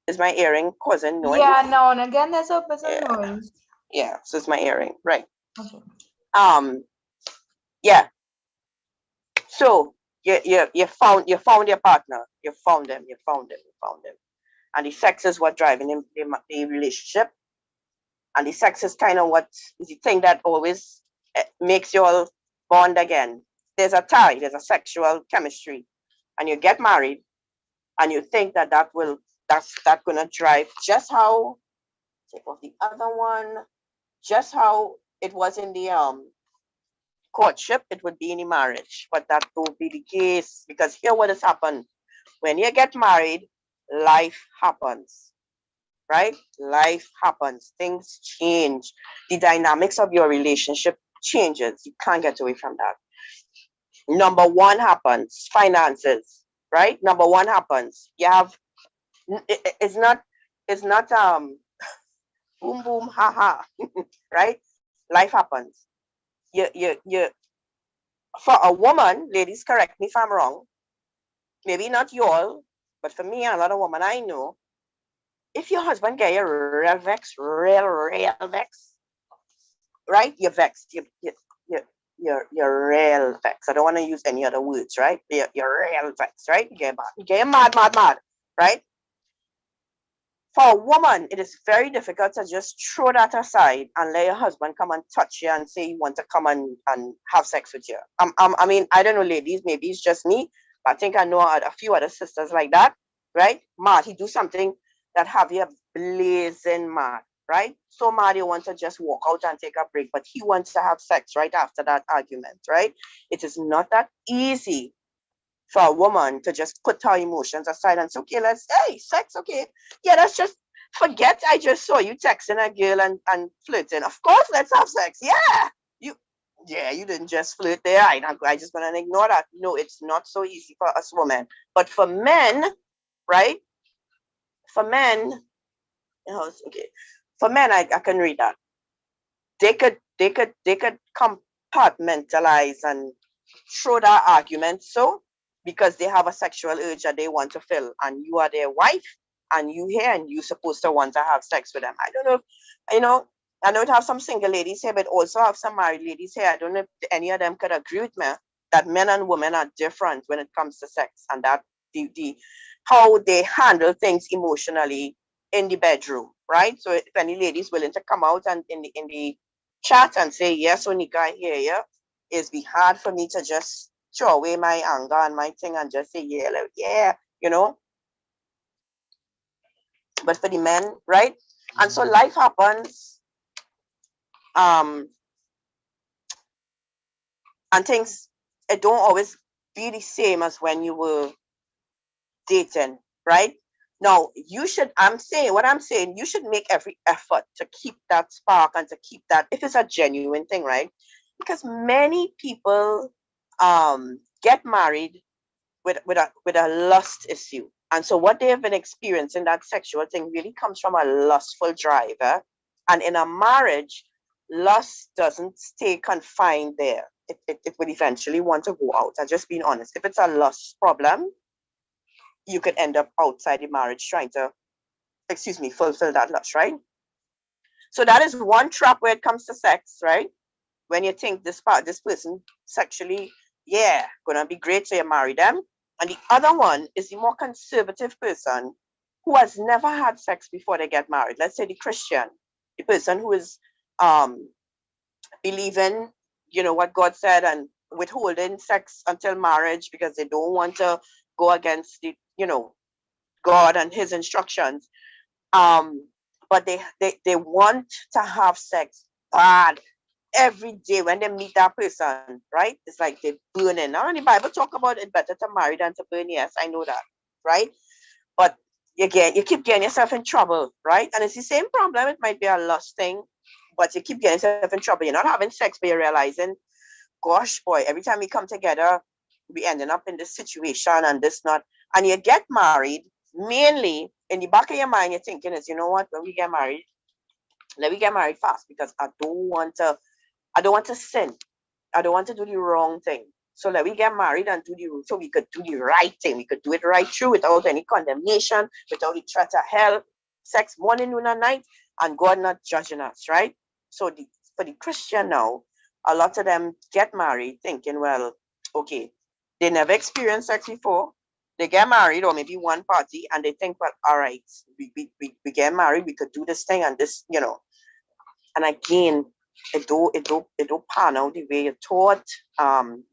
Is my earring causing noise? Yeah, now and again there's a bit of Yeah. noise. Yeah. So it's my earring. Right. Okay. Um, yeah. So you found your partner. You found them. You found them. You found them. And the sex is what driving the relationship. And the sex is kind of what is the thing that always makes you all bond again. There's a tie. There's a sexual chemistry, and you get married, and you think that's gonna drive just how, take off the other one, just how it was in the courtship, it would be in the marriage. But that won't be the case, because here what has happened. When you get married, life happens, right? Life happens. Things change. The dynamics of your relationship changes. You can't get away from that. Number one happens, finances, right? Number one happens. You have it's not boom boom ha ha, right? Life happens. You For a woman, ladies, correct me if I'm wrong, maybe not you all, but for me and a lot of women I know, if your husband get you real vex, real vex, right? You're vexed. You're real vexed. I don't want to use any other words, right? You're real vexed, right? You get mad. You get mad, right? For a woman, it is very difficult to just throw that aside and let your husband come and touch you and say he want to come and have sex with you. I mean, I don't know, ladies, maybe it's just me, but I think I know a few other sisters like that, right? Mad, he do something that have you blazing mad, right? So mad you want to just walk out and take a break, but he wants to have sex right after that argument, right? It is not that easy for a woman to just put her emotions aside and say, okay, hey, sex, okay. Yeah, let's just forget I just saw you texting a girl and flirting. Of course, let's have sex. You, you didn't just flirt there. I just gonna ignore that. No, it's not so easy for us women. But for men, right? For men, okay. For men, I can read that. They could compartmentalize and throw that argument so because they have a sexual urge that they want to fill and you are their wife and you here and you supposed to want to have sex with them. I don't know if I know it have some single ladies here, but also have some married ladies here. I don't know if any of them could agree with me that men and women are different when it comes to sex and that the how they handle things emotionally in the bedroom, right? So if any ladies willing to come out and in the chat and say, yes, Onika, I hear you, it's be hard for me to just throw away my anger and my thing and just say, yeah, like, yeah, you know. But for the men, right? And so life happens, um, and things it don't always be the same as when you were dating, right? Now you should what I'm saying, you should make every effort to keep that spark and to keep that if it's a genuine thing, right? Because many people get married with a lust issue. And so what they have been experiencing, that sexual thing really comes from a lustful drive. And in a marriage, lust doesn't stay confined there. It will eventually want to go out. I'm just being honest. If it's a lust problem, you could end up outside the marriage trying to, fulfill that lust, right? So that is one trap where it comes to sex, right? When you think this person sexually, yeah, gonna be great, so you marry them. And the other one is the more conservative person who has never had sex before they get married. Let's say the Christian, the person who is um believing, what God said and withholding sex until marriage because they don't want to go against God and his instructions. Um, but they want to have sex bad every day when they meet that person, right? It's like they're burning. Now, and the Bible talk about it better to marry than to burn. Yes, I know that, right? But you keep getting yourself in trouble, right? And it's the same problem. It might be a lust thing, but you keep getting yourself in trouble. You're not having sex, but you're realizing, gosh, boy, every time we come together, we ending up in this situation and this not. And you get married, mainly in the back of your mind, you're thinking is, you know what, when we get married, let me get married fast because I don't want to sin. I don't want to do the wrong thing. So let me get married and so we could do the right thing. We could do it right through without any condemnation, without the threat of hell, sex morning, noon, and night, and God not judging us, right? So for the Christian now, a lot of them get married thinking, well, okay, they never experienced sex before. They get married, or maybe one party, and they think, well, all right, we get married, we could do this thing and this, and again, it don't pan out the way you thought.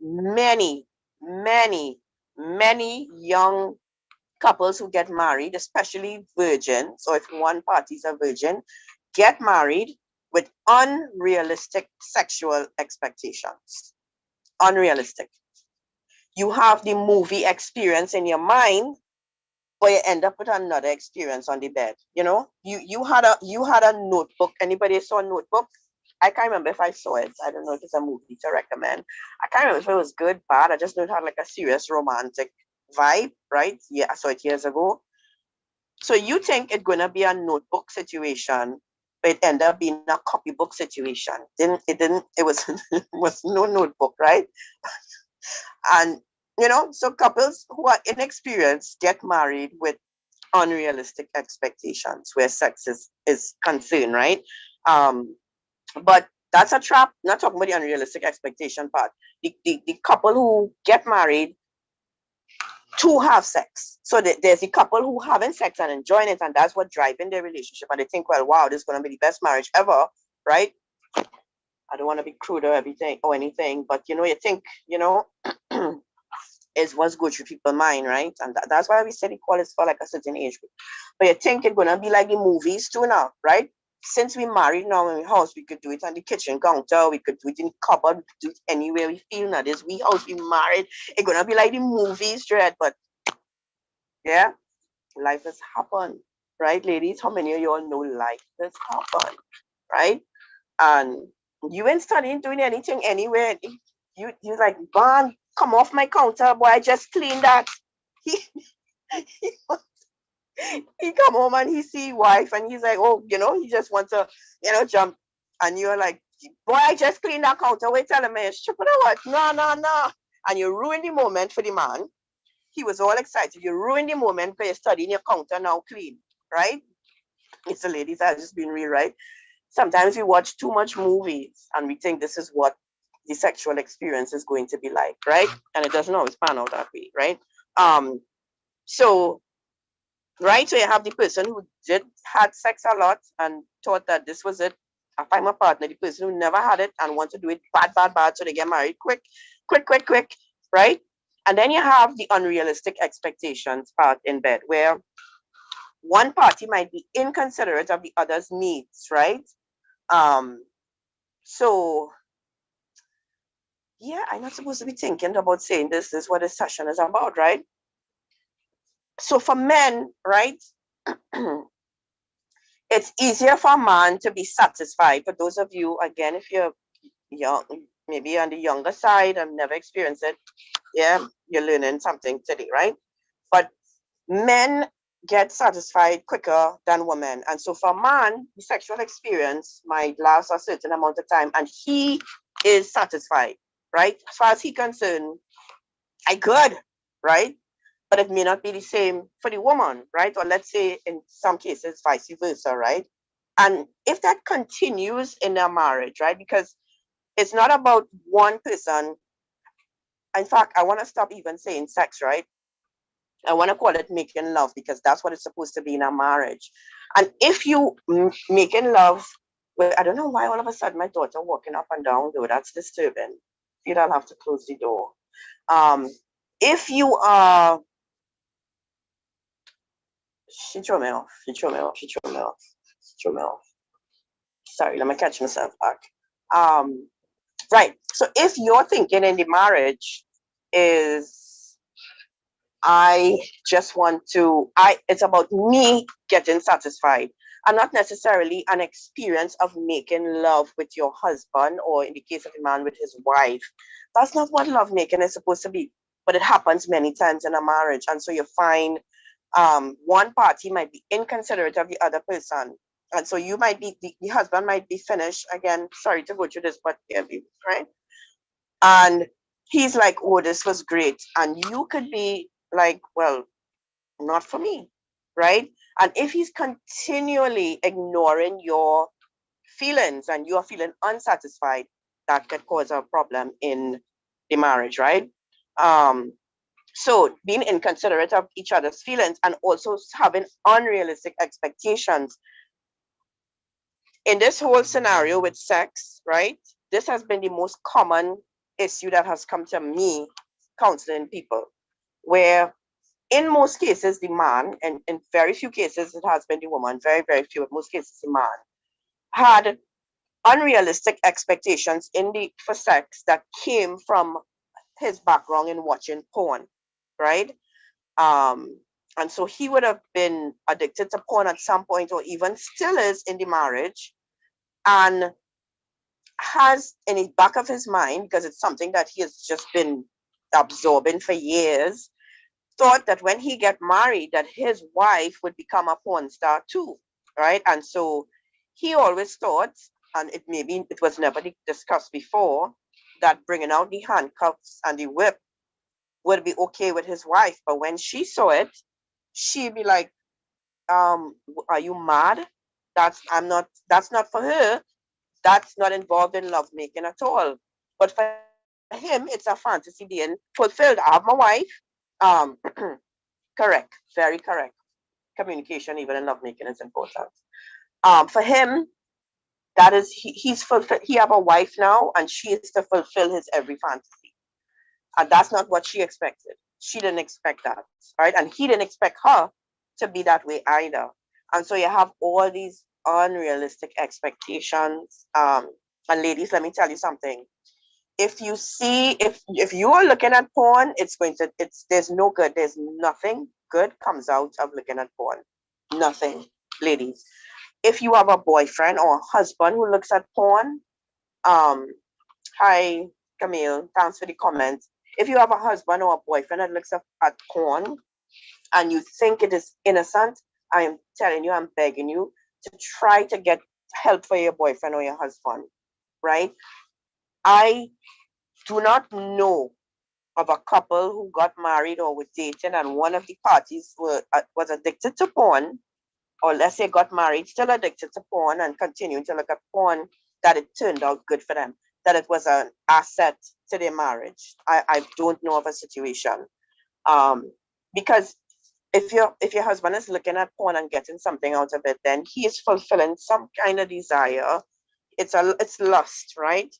Many, many, many young couples who get married, especially virgins, or if one party is a virgin, get married with unrealistic sexual expectations. Unrealistic. You have the movie experience in your mind, but you end up with another experience on the bed. You had a notebook. Anybody saw a notebook? I can't remember if I saw it. I don't know if it's a movie to recommend. I can't remember if it was good, bad. I just know it had like a serious romantic vibe, right? Yeah, I saw it years ago. So you think it's gonna be a notebook situation, but it ended up being a copybook situation. It was it was no notebook, right? And so couples who are inexperienced get married with unrealistic expectations where sex is concerned, right? But that's a trap. Not talking about the unrealistic expectation part. The couple who get married to have sex. So there's a couple who having sex and enjoying it, and that's what driving their relationship. And they think, well, wow, this is going to be the best marriage ever, right? I don't want to be crude or everything or anything, but you think, is what's good through people's mind, right? And that's why we said equal is for like a certain age group. But you think it's gonna be like the movies too now, right? Since we married now in the house, we could do it on the kitchen counter, we could do it in the cupboard, we could do it anywhere we feel now. This we house, we married. It's gonna be like the movies, Dread. But yeah, life has happened, right, ladies? How many of you all know life has happened, right? And you ain't studying doing anything anywhere. You like, Bon, come off my counter, boy. I just cleaned that. He he, he come home and he see wife and he's like, oh, he just wants to, jump. And you're like, boy, I just cleaned that counter. Wait, tell him, man, stupid or what? No, no, no. And you ruin the moment for the man. He was all excited. You ruin the moment because you're studying your counter now clean, right? It's the ladies that just been real, right? Sometimes we watch too much movies and we think this is what the sexual experience is going to be like, right? And it doesn't always pan out that way, right? So right, so you have the person who had sex a lot and thought that this was it. I find my partner, the person who never had it and want to do it bad, bad, bad, so they get married quick, quick, quick, quick, right? And then you have the unrealistic expectations part in bed where one party might be inconsiderate of the other's needs, right? Um, so yeah, I'm not supposed to be thinking about saying this is what this session is about, right? So for men, right, it's easier for a man to be satisfied. For those of you, again, if you're young, maybe on the younger side and never experienced it, yeah, you're learning something today, right? But men get satisfied quicker than women. And so for a man, the sexual experience might last a certain amount of time and he is satisfied, right? As far as he's concerned, I could, right? But it may not be the same for the woman, right? Or let's say in some cases, vice versa, right? And if that continues in a marriage, right? Because it's not about one person. In fact, I want to stop even saying sex, right? I want to call it making love because that's what it's supposed to be in a marriage. And if you making love, well, I don't know why all of a sudden my daughter walking up and down though, that's disturbing. You'd have to close the door. If you are she threw me off. She threw me off. She threw me off. She threw me off. Sorry, let me catch myself back. Um, right. So if you're thinking in the marriage is I just want to it's about me getting satisfied and not necessarily an experience of making love with your husband or in the case of a man with his wife. That's not what love making is supposed to be. But it happens many times in a marriage. And so you find one party might be inconsiderate of the other person. And so you might be, the husband might be finished. Again, sorry to go through this, but yeah, right? And he's like, oh, this was great. And you could be like, well, not for me, right? And if he's continually ignoring your feelings and you're feeling unsatisfied, that could cause a problem in the marriage, right? So being inconsiderate of each other's feelings and also having unrealistic expectations. In this whole scenario with sex, right? This has been the most common issue that has come to me counseling people, where in most cases, the man, and in very few cases, it has been the woman, very, very few, in most cases, the man, had unrealistic expectations for sex that came from his background in watching porn, right? Um, and so he would have been addicted to porn at some point, or even still is in the marriage, and has in the back of his mind, because it's something that he has just been absorbing for years, thought that when he get married, that his wife would become a porn star too, right? And so he always thought, and it was never discussed before, that bringing out the handcuffs and the whip would be okay with his wife. But when she saw it, she'd be like, Are you mad? That's not for her. That's not involved in lovemaking at all. But for him, it's a fantasy being fulfilled. I have my wife. Um, correct, very correct. Communication, even in lovemaking, is important. For him, that is he's fulfilled. He have a wife now, and she is to fulfill his every fantasy, and that's not what she expected. She didn't expect that, right? And he didn't expect her to be that way either. And so you have all these unrealistic expectations. And ladies, let me tell you something. If you are looking at porn, it's there's no good. There's nothing good comes out of looking at porn. Nothing, ladies. If you have a boyfriend or a husband who looks at porn, um, hi Camille, thanks for the comment. If you have a husband or a boyfriend that looks at porn and you think it is innocent, I am telling you, I'm begging you to try to get help for your boyfriend or your husband, right? I do not know of a couple who got married or were dating and one of the parties was addicted to porn, or let's say got married, still addicted to porn and continuing to look at porn, that it turned out good for them, that it was an asset to their marriage. I don't know of a situation. Um, because if your husband is looking at porn and getting something out of it, then he is fulfilling some kind of desire. It's lust, right?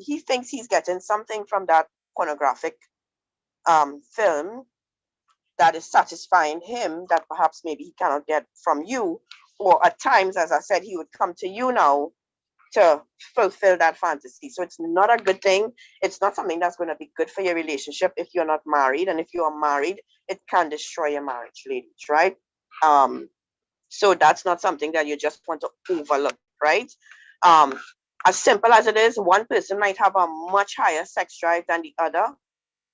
He thinks he's getting something from that pornographic film that is satisfying him that perhaps maybe he cannot get from you. Or at times, as I said, he would come to you now to fulfill that fantasy. So it's not a good thing. It's not something that's going to be good for your relationship if you're not married. And if you are married, it can destroy your marriage, ladies, right? Um, so that's not something that you just want to overlook, right? Um, as simple as it is, one person might have a much higher sex drive than the other.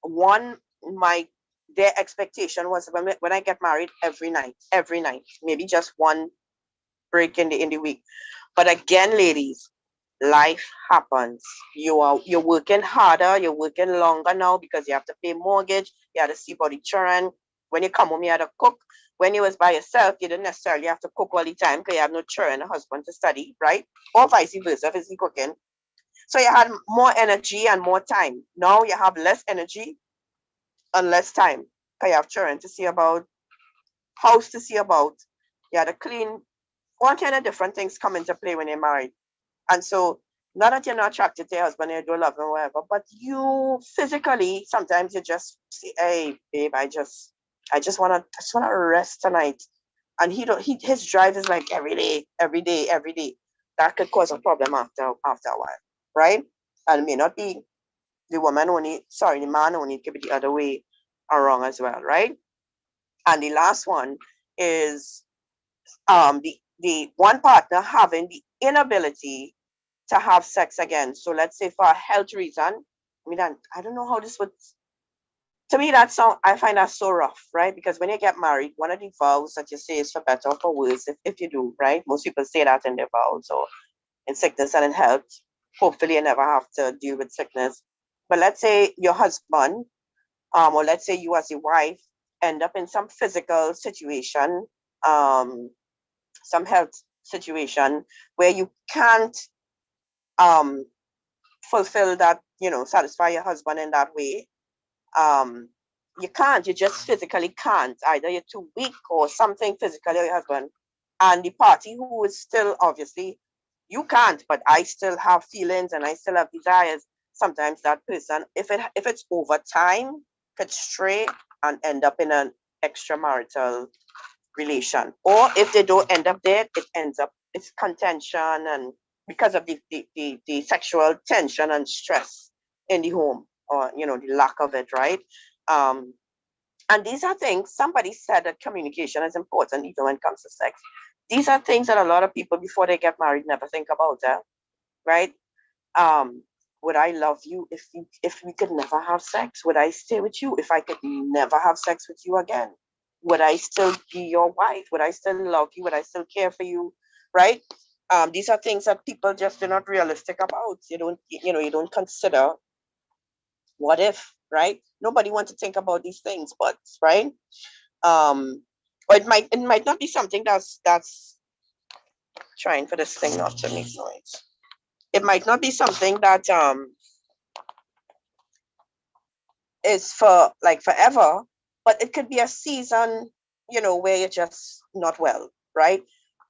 One might their expectation was when I get married every night, maybe just one break in the week. But again, ladies, life happens. You're working harder, you're working longer now because you have to pay mortgage, you have to see about the children. When you come home, you have to cook. When you was by yourself, you didn't necessarily have to cook all the time because you have no children, a husband to study, right? Or vice versa, if it's cooking. So you had more energy and more time. Now you have less energy and less time because you have children to see about, house to see about, you had to clean, all kind of different things come into play when you're married. And so, not that you're not attracted to your husband, you don't love him, or whatever, but you physically sometimes you just say, "Hey, babe, I just wanna rest tonight." And his drive is like every day, every day, every day. That could cause a problem after a while, right? And it may not be the woman only, sorry, the man only, it could be the other way around as well, right? And the last one is the one partner having the inability to have sex again. So let's say for a health reason, I mean, I don't know how this would. To me, that song I find that so rough, right? Because when you get married, one of the vows that you say is for better or for worse, if you do, right? Most people say that in their vows or in sickness and in health. Hopefully, you never have to deal with sickness. But let's say your husband, or let's say you as a wife, end up in some physical situation, um, some health situation where you can't um fulfill that, satisfy your husband in that way. um you can't, you just physically can't, either you're too weak or something physically, or your husband and the party who is still, obviously you can't, but I still have feelings and I still have desires. Sometimes that person, if it's over time, could stray and end up in an extramarital relation. Or if they don't end up there, it ends up, it's contention, and because of the sexual tension and stress in the home, or the lack of it, right? um and these are things, somebody said that communication is important even when it comes to sex. These are things that a lot of people before they get married never think about, right? um would I love you if we could never have sex? Would I stay with you if I could never have sex with you again? Would I still be your wife? Would I still love you? Would I still care for you? Right? These are things that people just are not realistic about. You don't consider what if, right? Nobody wants to think about these things, but right. um or it might not be something that's trying for this thing not to make noise. It might not be something that is for like forever, but it could be a season, where you're just not well, right?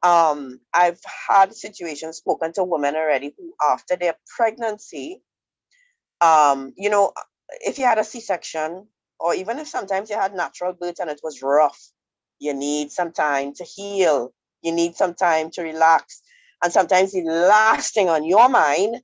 I've had situations, spoken to women already who after their pregnancy, you know, if you had a C-section, or even if sometimes you had natural birth and it was rough, you need some time to heal. You need some time to relax. And sometimes the last thing on your mind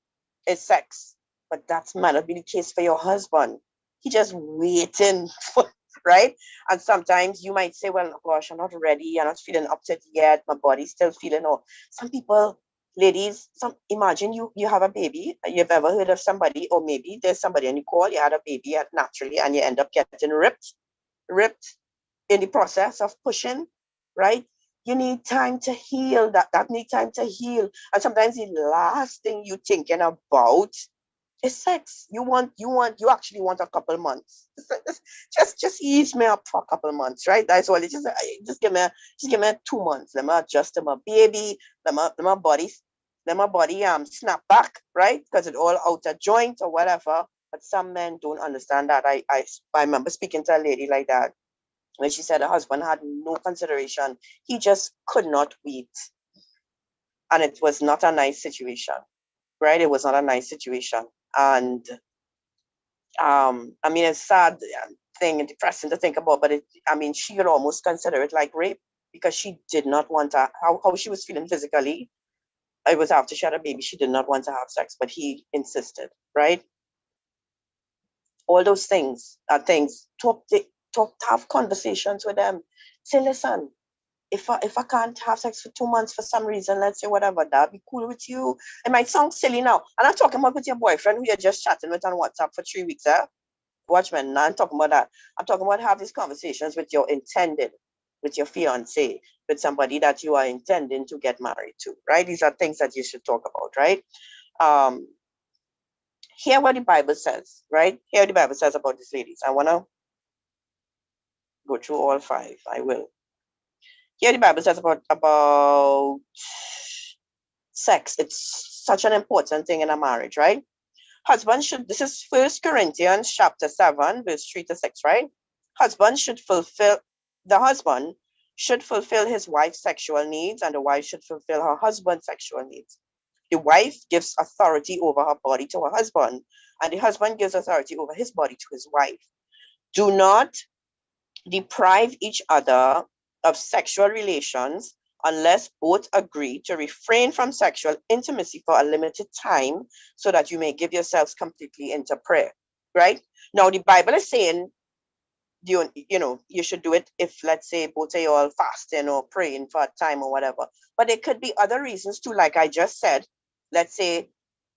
is sex. But that's might not be the case for your husband. He just waiting for, right? And sometimes you might say, well, gosh, I'm not ready. I'm not feeling up to it yet. My body's still feeling, or some people, ladies, imagine you have a baby. You've ever heard of somebody, or maybe there's somebody on you call, you had a baby naturally and you end up getting ripped in the process of pushing, right? You need time to heal. That need time to heal. And sometimes the last thing you thinking about is sex. You actually want a couple months. Just ease me up for a couple months, right? That's all. It just give me 2 months. Let me adjust to my baby. Let my body snap back, right? Because it all out of joint or whatever. But some men don't understand that. I remember speaking to a lady like that when she said her husband had no consideration. He just could not wait. And it was not a nice situation, right? It was not a nice situation. And I mean, it's sad thing and depressing to think about, but she would almost consider it like rape because she did not want to, how she was feeling physically. It was after she had a baby. She did not want to have sex, but he insisted, right? All those things are things. Have conversations with them. Say, listen, if I can't have sex for 2 months for some reason, let's say whatever, that'd be cool with you. It might sound silly now. And I'm talking about with your boyfriend who you're just chatting with on WhatsApp for 3 weeks, Watchmen, I'm talking about that. I'm talking about have these conversations with your intended, with your fiance, with somebody that you are intending to get married to, right? These are things that you should talk about, right? Um, Hear what the Bible says, right? Hear what the Bible says about these ladies. I want to go through all 5. I will. Here the Bible says about sex. It's such an important thing in a marriage, right? Husband should, this is First Corinthians chapter 7, verse 3 to 6, right? The husband should fulfill his wife's sexual needs, and the wife should fulfill her husband's sexual needs. The wife gives authority over her body to her husband, and the husband gives authority over his body to his wife. Do not deprive each other of sexual relations unless both agree to refrain from sexual intimacy for a limited time so that you may give yourselves completely into prayer, right? Now, the Bible is saying you should do it if, let's say, both of you all fasting or praying for a time or whatever. But there could be other reasons too, like I just said. Let's say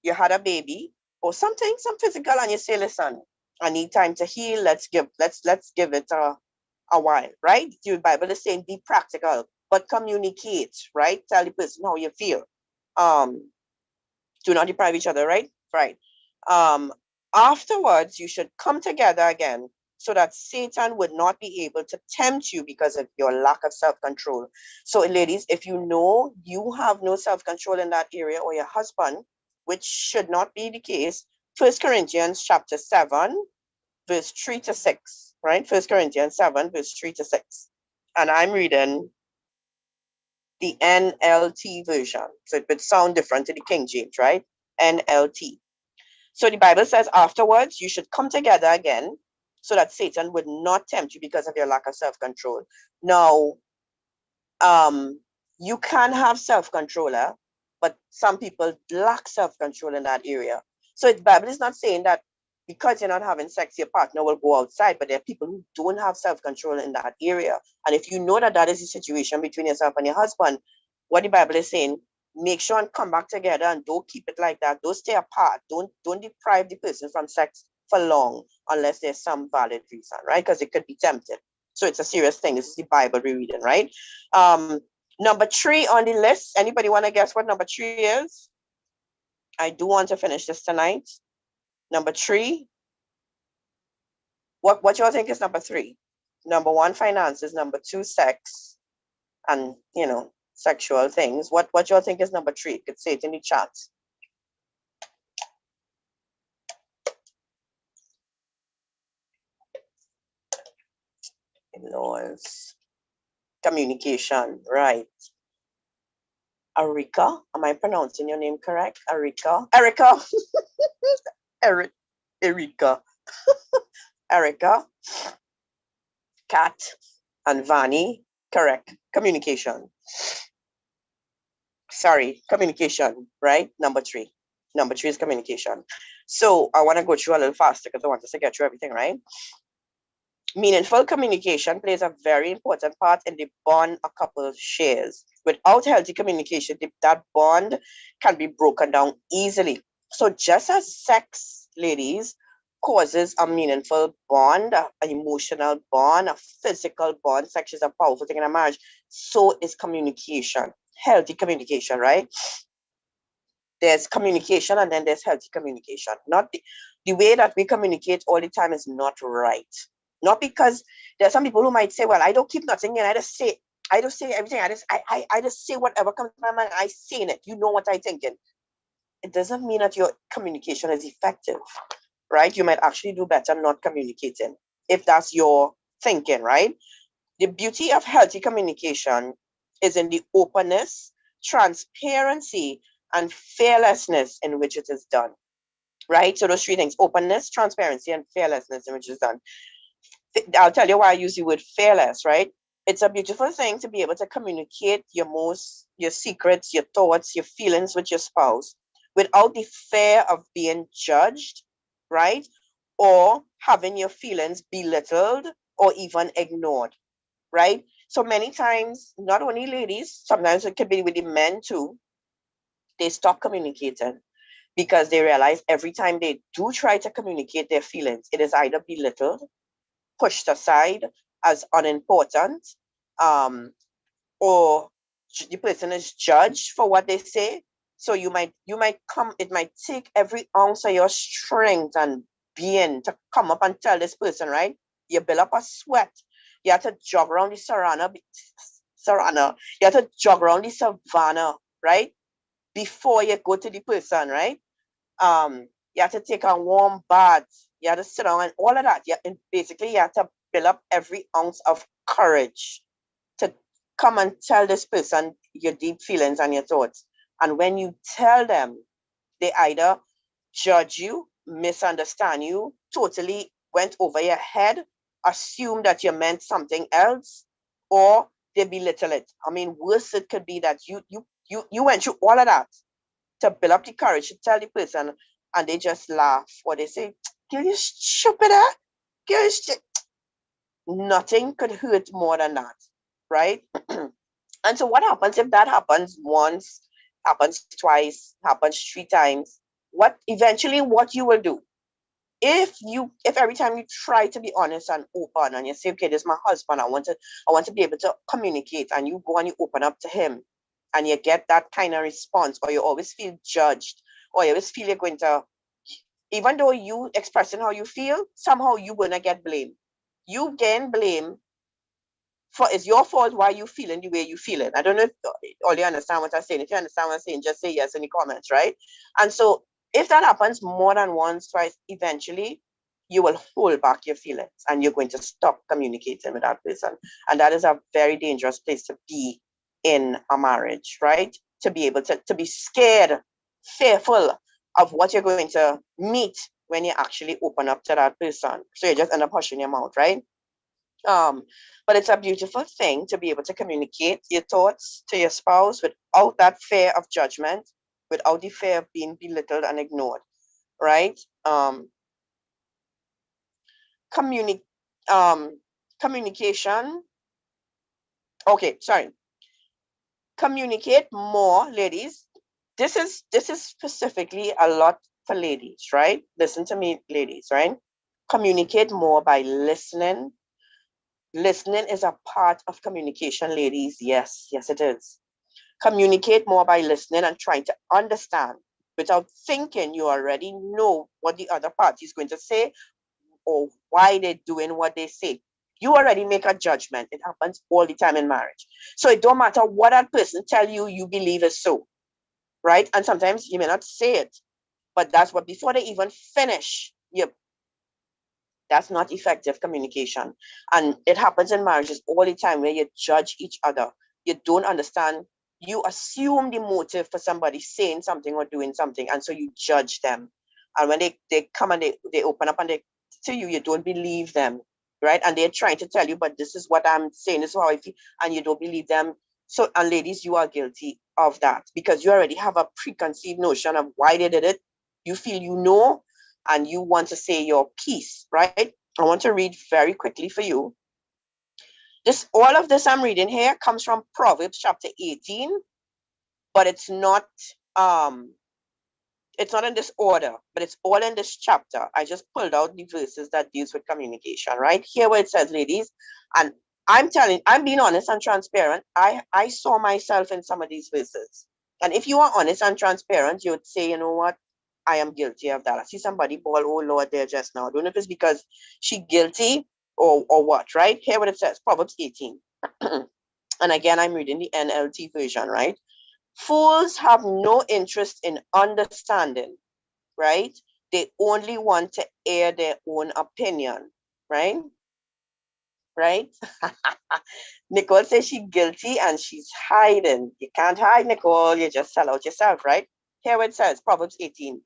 you had a baby or something, some physical, and you say, listen, I need time to heal. Let's give it a while, right? The Bible is saying be practical, but communicate, right? Tell the person how you feel. Do not deprive each other, right? Right. Um, Afterwards, you should come together again so that Satan would not be able to tempt you because of your lack of self-control. So, ladies, if you know you have no self-control in that area, or your husband, which should not be the case, First Corinthians chapter 7, verse 3 to 6, right? First Corinthians 7, verse 3 to 6. And I'm reading the NLT version. So it would sound different to the King James, right? NLT. So the Bible says, afterwards, you should come together again so that Satan would not tempt you because of your lack of self-control. Now, you can have self-control, but some people lack self-control in that area. So the Bible is not saying that because you're not having sex, your partner will go outside, but there are people who don't have self-control in that area. And if you know that that is the situation between yourself and your husband, what the Bible is saying, make sure and come back together and don't keep it like that. Don't stay apart. Don't deprive the person from sex for long unless there's some valid reason, right? Because it could be tempted. So it's a serious thing. This is the Bible we're reading, right? Number 3 on the list. Anybody want to guess what number 3 is? I do want to finish this tonight. Number 3. What y'all think is number 3? Number one, finances. Number two, sex, and sexual things. What y'all think is number three? You could say it in the chat. Influence. Communication, right. Arika, am I pronouncing your name correct? Arika? Erica. Erika. Erica. Kat and Vani. Correct. Communication. Sorry, communication, right? Number three. Number three is communication. So I want to go through a little faster because I want us to get through everything, right? Meaningful communication plays a very important part in the bond a couple shares. Without healthy communication, that bond can be broken down easily. So just as sex, ladies, causes a meaningful bond, an emotional bond, a physical bond, sex is a powerful thing in a marriage, so is communication, healthy communication, right? There's communication and then there's healthy communication. Not the way that we communicate all the time is not right. Not because there are some people who might say, well, I don't keep nothing in, I just say everything. I just say whatever comes to my mind. I say it. You know what I'm thinking. It doesn't mean that your communication is effective, right? You might actually do better not communicating if that's your thinking, right? The beauty of healthy communication is in the openness, transparency, and fearlessness in which it is done, right? So those three things: openness, transparency, and fearlessness in which it is done. I'll tell you why I use the word fearless, right? It's a beautiful thing to be able to communicate your secrets, your thoughts, your feelings with your spouse without the fear of being judged, right? Or having your feelings belittled or even ignored, right? So many times, not only ladies, sometimes it could be with the men too, they stop communicating because they realize every time they do try to communicate their feelings, it is either belittled, pushed aside as unimportant, um, or the person is judged for what they say. So it might take every ounce of your strength and being to come up and tell this person, right? You build up a sweat. You have to jog around the you have to jog around the savannah, right? Before you go to the person, right? You have to take a warm bath. You have to sit down and all of that. And basically, you have to build up every ounce of courage to come and tell this person your deep feelings and your thoughts. And when you tell them, they either judge you, misunderstand you, totally went over your head, assume that you meant something else, or they belittle it. I mean, worse it could be that you went through all of that to build up the courage to tell the person, and they just laugh or they say, "Girl, you stupid, eh? Girl, nothing could hurt more than that, right?" And so, what happens if that happens once, happens twice, happens three times? What you will do if every time you try to be honest and open and you say, okay, this is my husband, I want to be able to communicate, and you go and you open up to him and you get that kind of response, or you always feel judged, or you always feel you're going to, even though you expressing how you feel, somehow you're gonna get blamed. You gain blame for it's your fault why you feeling the way you feeling. I don't know if all you understand what I'm saying. If you understand what I'm saying, just say yes in the comments, right? And so if that happens more than once, twice, eventually you will hold back your feelings and you're going to stop communicating with that person. And that is a very dangerous place to be in a marriage, right? To be able to be scared, fearful of what you're going to meet when you actually open up to that person. So you just end up hushing your mouth, right? Um, but it's a beautiful thing to be able to communicate your thoughts to your spouse without that fear of judgment, without the fear of being belittled and ignored, right? Communi- Communication. Okay, sorry. Communicate more, ladies. This is specifically a lot for ladies, right? Listen to me, ladies, right? Communicate more by listening. Listening is a part of communication, ladies. Yes, yes, it is. Communicate more by listening and trying to understand without thinking you already know what the other party is going to say or why they're doing what they say. You already make a judgment. It happens all the time in marriage. So it don't matter what that person tell you, you believe is so, right? And sometimes you may not say it, but that's what, before they even finish, that's not effective communication. And it happens in marriages all the time where you judge each other. You don't understand. You assume the motive for somebody saying something or doing something, and so you judge them. And when they come and they open up and they to you, you don't believe them, right? And they're trying to tell you, but this is what I'm saying, this is how I feel, and you don't believe them. So, and ladies, you are guilty of that because you already have a preconceived notion of why they did it. You feel you know, and you want to say your piece, right? I want to read very quickly for you. All of this I'm reading here comes from Proverbs chapter 18, but it's not in this order, but it's all in this chapter. I just pulled out the verses that deals with communication, right? Here where it says, ladies, and I'm being honest and transparent. I saw myself in some of these verses. And if you are honest and transparent, you would say, you know what? I am guilty of that. I see somebody ball, oh Lord, there just now. I don't know if it's because she guilty or what, right? Here what it says, Proverbs 18. And again, I'm reading the NLT version, right? Fools have no interest in understanding, right? They only want to air their own opinion, right? Right? Nicole says she's guilty and she's hiding. You can't hide, Nicole. You just sell out yourself, right? Here it says, Proverbs 18.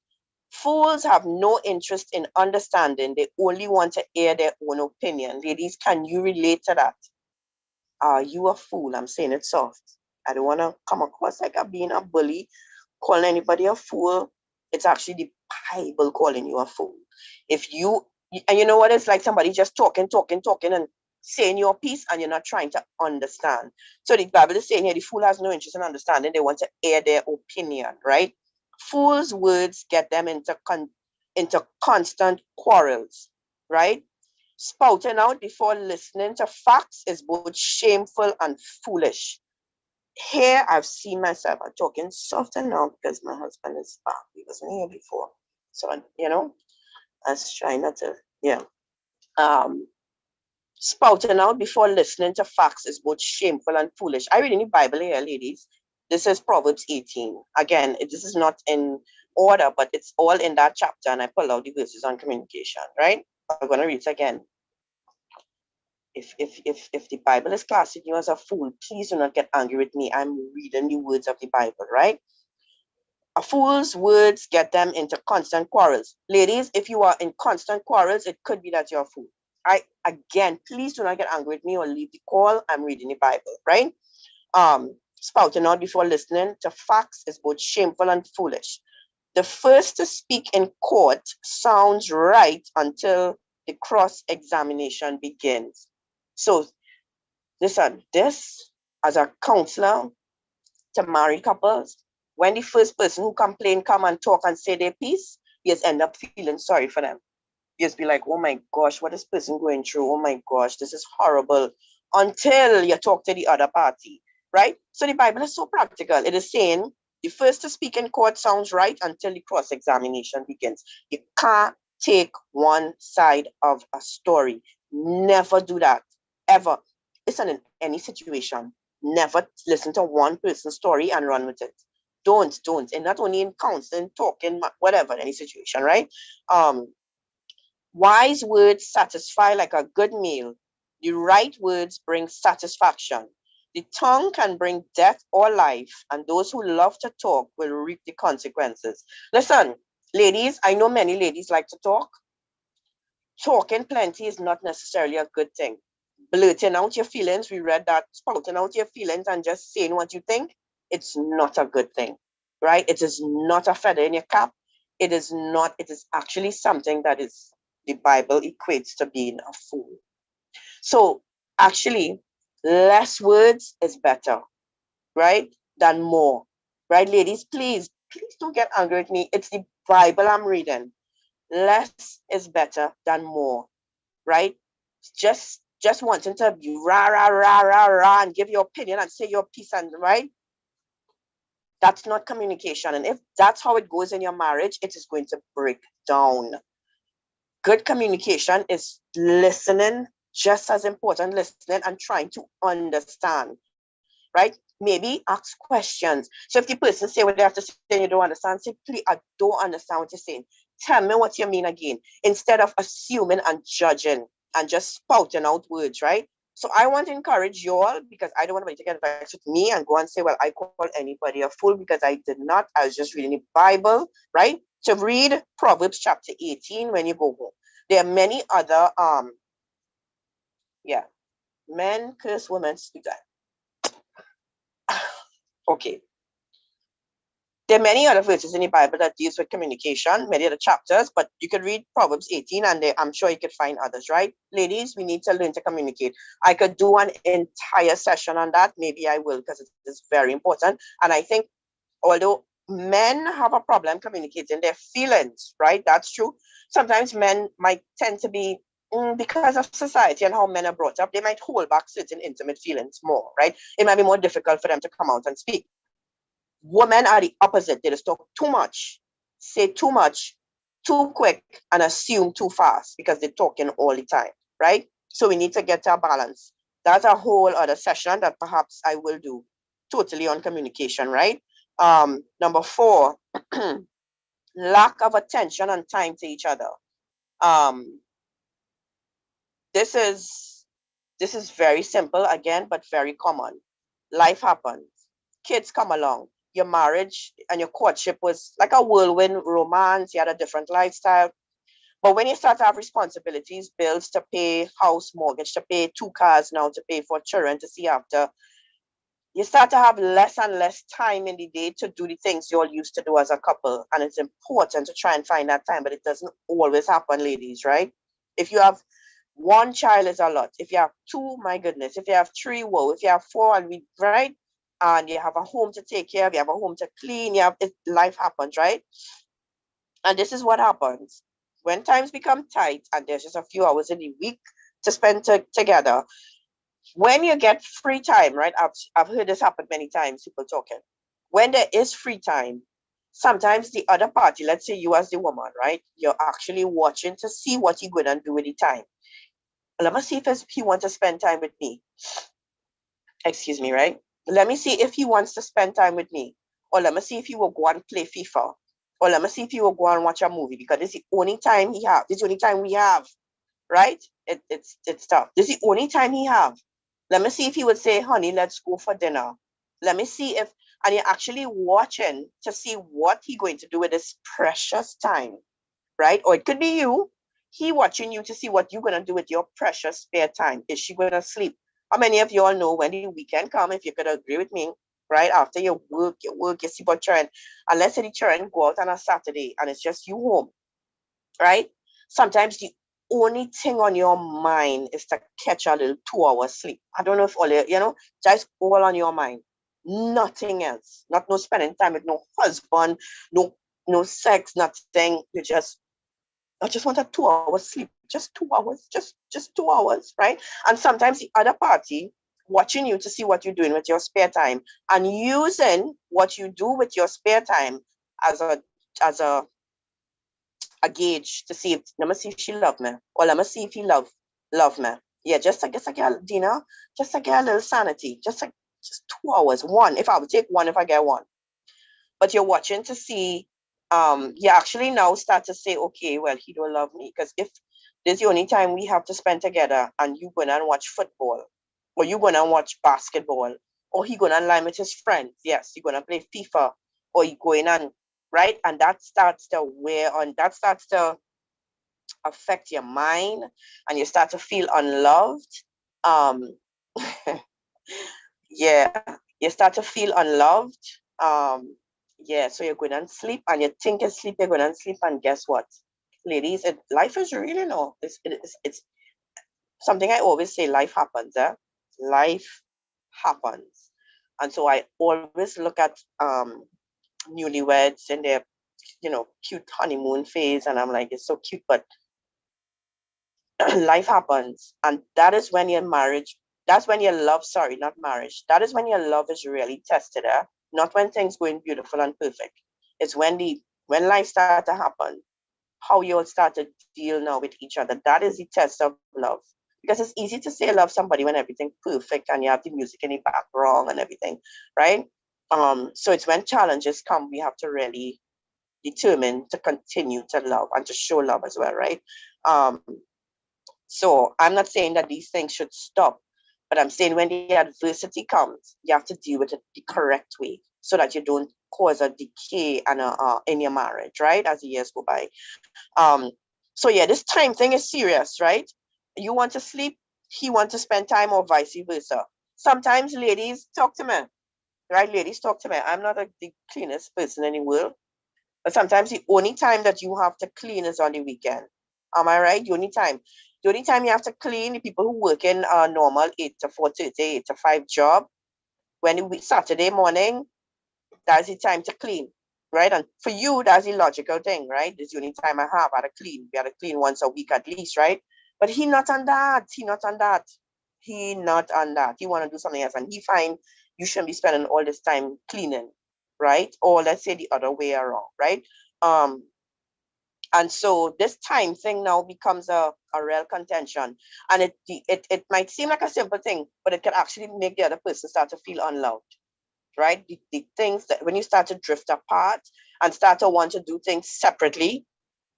Fools have no interest in understanding. They only want to air their own opinion. Ladies, can you relate to that? Are you a fool? I'm saying it soft. I don't want to come across like I'm being a bully, calling anybody a fool. It's actually the Bible calling you a fool. If you, and you know what, it's like somebody just talking, and saying your piece, and you're not trying to understand. So the Bible is saying here, the fool has no interest in understanding. They want to air their opinion, right? Fools' words get them into constant quarrels, right? Spouting out before listening to facts is both shameful and foolish. Here I've seen myself. I'm talking softer now because my husband is back. He wasn't here before. So, I was trying not to, Um, spouting out before listening to facts is both shameful and foolish. I read in the Bible here, ladies. This is Proverbs 18. Again, this is not in order, but it's all in that chapter, and I pull out the verses on communication, right? I'm going to read it again. If the Bible is classing you as a fool, please do not get angry with me. I'm reading the words of the Bible, right? A fool's words get them into constant quarrels. Ladies, if you are in constant quarrels, it could be that you're a fool. Again, please do not get angry with me or leave the call. I'm reading the Bible, right? Spouting out before listening to facts is both shameful and foolish. The first to speak in court sounds right until the cross-examination begins. So listen, this as a counselor to married couples, when the first person who complain come and talk and say their piece, you just end up feeling sorry for them. You just be like, oh my gosh, what is this person going through? Oh my gosh, this is horrible. Until you talk to the other party, right? So the Bible is so practical. It is saying the first to speak in court sounds right until the cross-examination begins. You can't take one side of a story. Never do that, ever. Listen, in any situation, never listen to one person's story and run with it. Don't. And not only in counseling, talking, whatever, any situation, right? Wise words satisfy like a good meal. The right words bring satisfaction. The tongue can bring death or life, and those who love to talk will reap the consequences. Listen, ladies, I know many ladies like to talk. Talking plenty is not necessarily a good thing. Blurting out your feelings, we read that, spouting out your feelings and just saying what you think, it's not a good thing, right? It is not a feather in your cap. It is actually something that is the Bible equates to being a fool. So actually, less words is better, right? Than more, right? Ladies, please don't get angry with me. It's the Bible I'm reading. Less is better than more, right? Just wanting to be rah, rah, rah, rah, rah, and give your opinion and say your piece, and right? That's not communication. And if that's how it goes in your marriage, it is going to break down. Good communication is listening just as important, listening and trying to understand, right? Maybe ask questions. So if the person say what they have to say and you don't understand, say, please, I don't understand what you're saying. Tell me what you mean again, instead of assuming and judging and just spouting out words, right? So I want to encourage you all, because I don't want anybody to get vexed with me and go and say, well, I call anybody a fool, because I did not. I was just reading the Bible, right? To read Proverbs chapter 18 when you go home. There are many other, men curse women speak that. Okay. There are many other verses in the Bible that deals with communication, many other chapters, but you could read Proverbs 18 and I'm sure you could find others, right? Ladies, we need to learn to communicate. I could do an entire session on that. Maybe I will, because it is very important. And I think although men have a problem communicating their feelings, right? That's true. Sometimes men might tend to be, because of society and how men are brought up, they might hold back certain intimate feelings more, right? It might be more difficult for them to come out and speak. Women are the opposite. They just talk too much, say too much, too quick, and assume too fast because they're talking all the time, right? So we need to get to a balance. That's a whole other session that perhaps I will do totally on communication, right? Number 4, lack of attention and time to each other. This is very simple again, but very common. Life happens. Kids come along. Your marriage and your courtship was like a whirlwind romance. You had a different lifestyle. But when you start to have responsibilities, bills to pay, house mortgage to pay, 2 cars now to pay for children to see after, you start to have less and less time in the day to do the things you all used to do as a couple. And it's important to try and find that time, but it doesn't always happen, ladies, right? If you have 1 child, is a lot. If you have 2, my goodness. If you have 3, whoa. If you have 4, and right? And you have a home to take care of, you have a home to clean, life happens, right? And this is what happens. When times become tight and there's just a few hours in the week to spend together, when you get free time, right? I've heard this happen many times, people talking. When there is free time, sometimes the other party, let's say you as the woman, right? You're actually watching to see what you're going to do with the time. Let me see if he wants to spend time with me. Excuse me, right? Let me see if he wants to spend time with me. Or let me see if he will go and play FIFA. Or let me see if he will go and watch a movie, because this is the only time he have. This is the only time we have, right? It's tough. This is the only time he have. Let me see if he would say, honey, let's go for dinner. Let me see if, and you're actually watching to see what he's going to do with this precious time, right? Or it could be you, he watching you to see what you're going to do with your precious spare time. Is she going to sleep? How many of you all know when the weekend come, if you could agree with me, right? After your work, you see what children, unless the children go out on a Saturday and it's just you home, right? Sometimes the only thing on your mind is to catch a little 2 hours sleep. I don't know if all just all on your mind. Nothing else. Not no spending time with no husband, no sex, nothing. I just want a 2 hours sleep. Just 2 hours. Just 2 hours, right? And sometimes the other party watching you to see what you're doing with your spare time and using what you do with your spare time as a gauge to see if, let me see if she love me, or let me see if he love me. Yeah, just to get dinner, just to get a little sanity, just 2 hours. One, if I would take one, if I get one. But you're watching to see, you actually now start to say, okay, well, he don't love me, because if this is the only time we have to spend together and you going and watch football, or you going and watch basketball, or he going to line with his friends, yes, you're going to play FIFA, or you going and, right? And that starts to wear on, that starts to affect your mind, and you start to feel unloved. Yeah, you start to feel unloved. Yeah, so you're going to sleep and you think you sleep, you're going to sleep, and guess what, ladies, life is really it's something I always say, life happens. Life happens. And so I always look at newlyweds in their cute honeymoon phase, and I'm like, it's so cute, but life happens. And that is when your marriage, that's when your love, sorry, not marriage, that is when your love is really tested. Not when things going beautiful and perfect. It's when life start to happen, how you all start to deal now with each other. That is the test of love. because it's easy to say I love somebody when everything's perfect and you have the music in the background and everything, right? So it's when challenges come, we have to really determine to continue to love and to show love as well, right? Um, so I'm not saying that these things should stop, but I'm saying when the adversity comes, you have to deal with it the correct way so that you don't cause a decay and in your marriage, right? As the years go by. So yeah, this time thing is serious, right? You want to sleep, he wants to spend time, or vice versa. Sometimes ladies talk to me, right? Ladies talk to me. I'm not the cleanest person in the world, but sometimes the only time that you have to clean is on the weekend. Am I right? The only time you have to clean, the people who work in a normal 8 to 4:30, 8 to 5 job, when it Saturday morning, that's the time to clean, right? And for you, that's the logical thing, right? This is the only time I have. I had to clean. We had to clean once a week at least, right? But he not on that. He not on that. He not on that. He want to do something else, and he find you shouldn't be spending all this time cleaning, right? Or let's say the other way around, right? Um, and so this time thing now becomes a real contention, and it might seem like a simple thing, but it can actually make the other person start to feel unloved, right? The things that when you start to drift apart and start to want to do things separately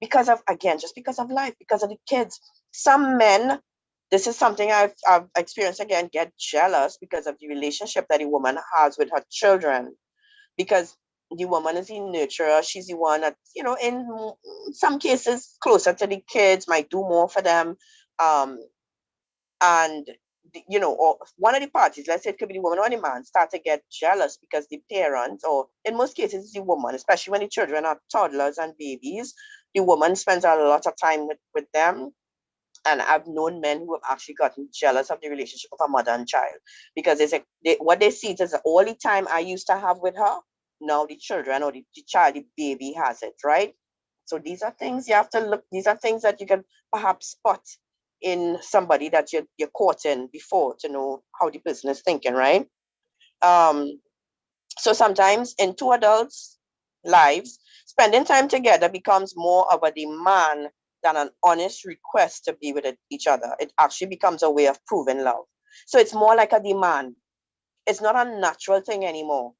because of, again, just because of life, because of the kids. Some men, this is something I've experienced again, get jealous because of the relationship that a woman has with her children, because the woman is the nurturer. She's the one that, in some cases, closer to the kids, might do more for them. Um, and or one of the parties, let's say it could be the woman or the man, start to get jealous because the parents, or in most cases it's the woman, especially when the children are toddlers and babies, the woman spends a lot of time with them. And I've known men who have actually gotten jealous of the relationship of a mother and child, because what they see is all the time I used to have with her, now the children or the child, the baby has it, right? So these are things you have to look, these are things that you can perhaps spot in somebody that you're caught in before, to know how the person is thinking, right? Um, so sometimes in two adults' lives, spending time together becomes more of a demand than an honest request to be with each other. It actually becomes a way of proving love. So it's more like a demand. It's not a natural thing anymore.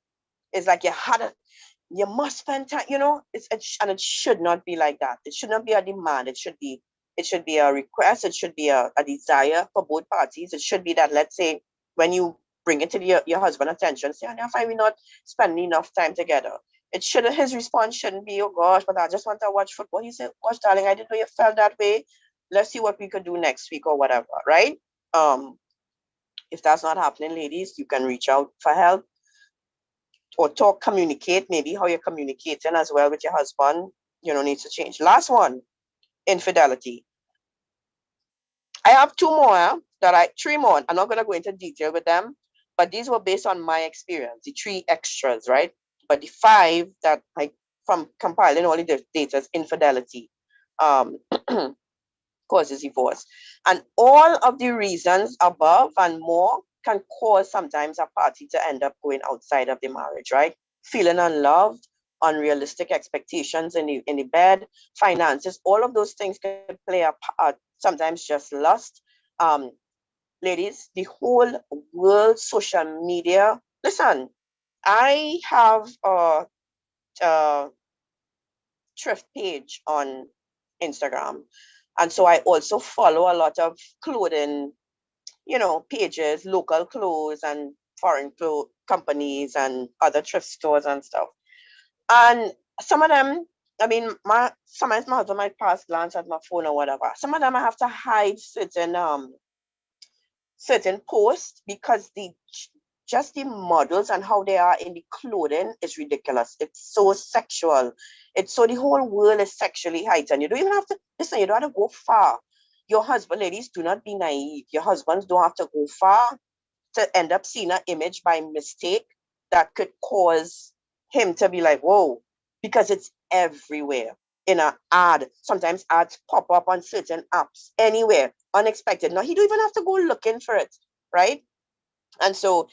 It's like you must spend time, and it should not be like that. It should not be a demand. It should be a request. It should be a desire for both parties. It should be that, let's say, when you bring it to your husband attention, say, I find we not spending enough time together. His response shouldn't be, oh gosh, but I just want to watch football. He said, gosh, darling, I didn't know you felt that way. Let's see what we could do next week or whatever, right? Um, if that's not happening, ladies, you can reach out for help or communicate, maybe how you're communicating as well with your husband, needs to change. Last one, infidelity. I have three more. I'm not going to go into detail with them, but these were based on my experience, the three extras, right? But the five that from compiling all the data is infidelity, um, causes divorce. And all of the reasons above and more can cause sometimes a party to end up going outside of the marriage, right? Feeling unloved, unrealistic expectations in the bed, finances, all of those things can play a part. Sometimes just lust. Um, Ladies, the whole world, social media. Listen, I have a thrift page on Instagram. And so I also follow a lot of clothing, pages, local clothes and foreign clothes companies and other thrift stores and stuff. And some of them, I mean, sometimes my husband might pass glance at my phone or whatever. Some of them I have to hide certain posts because just the models and how they are in the clothing is ridiculous. It's so sexual. It's so the whole world is sexually heightened. You don't even have to listen, you don't have to go far. Your husband, ladies, do not be naive. Your husbands don't have to go far to end up seeing an image by mistake that could cause him to be like, whoa, because it's everywhere in an ad. Sometimes ads pop up on certain apps, anywhere, unexpected. Now, he don't even have to go looking for it, right? And so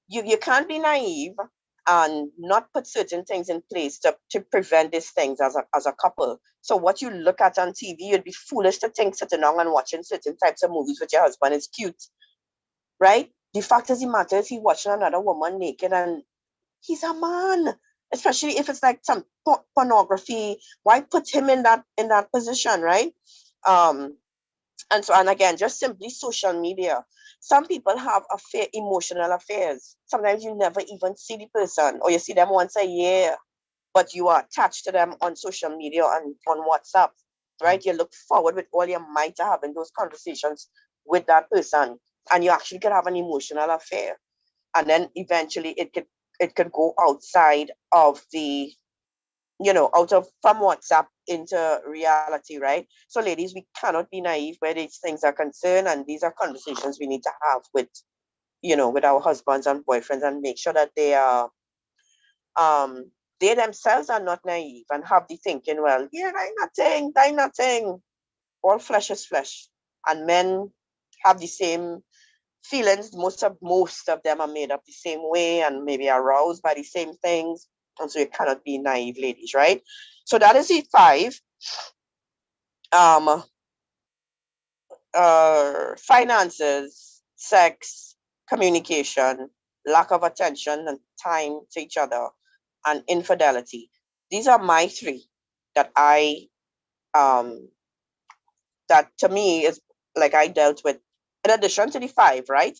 you can't be naive and not put certain things in place to prevent these things as a couple. So what you look at on TV, you'd be foolish to think sitting down and watching certain types of movies with your husband is cute, right? The fact is, the matter is he watching another woman naked, and he's a man. Especially if it's like some pornography, why put him in that position, right? Um, and again, just simply social media. Some people have emotional affairs. Sometimes you never even see the person, or you see them once a year, but you are attached to them on social media and on WhatsApp, right? You look forward with all your might to having those conversations with that person, and you actually could have an emotional affair, and then eventually it could go outside of the, out of from WhatsApp into reality, right? So, ladies, we cannot be naive where these things are concerned, and these are conversations we need to have with, with our husbands and boyfriends, and make sure that they themselves are not naive and have the thinking, well, yeah, die nothing. All flesh is flesh, and men have the same feelings. Most of them are made up the same way and maybe aroused by the same things. And so you cannot be naive, ladies, right? So that is the five. Um, Finances, sex, communication, lack of attention and time to each other, and infidelity. These are my three that I um that to me is like I dealt with in addition to the five, right?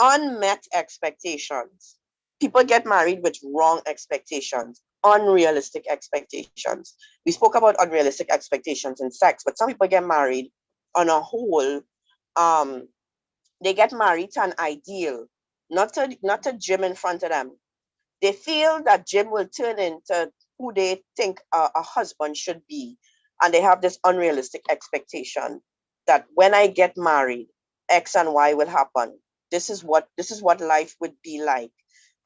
Unmet expectations. People get married with wrong expectations, unrealistic expectations. We spoke about unrealistic expectations in sex, but some people get married on a whole. Um, they get married to an ideal, not a gym in front of them. They feel that gym will turn into who they think a husband should be, and they have this unrealistic expectation that when I get married, X and Y will happen. This is what life would be like.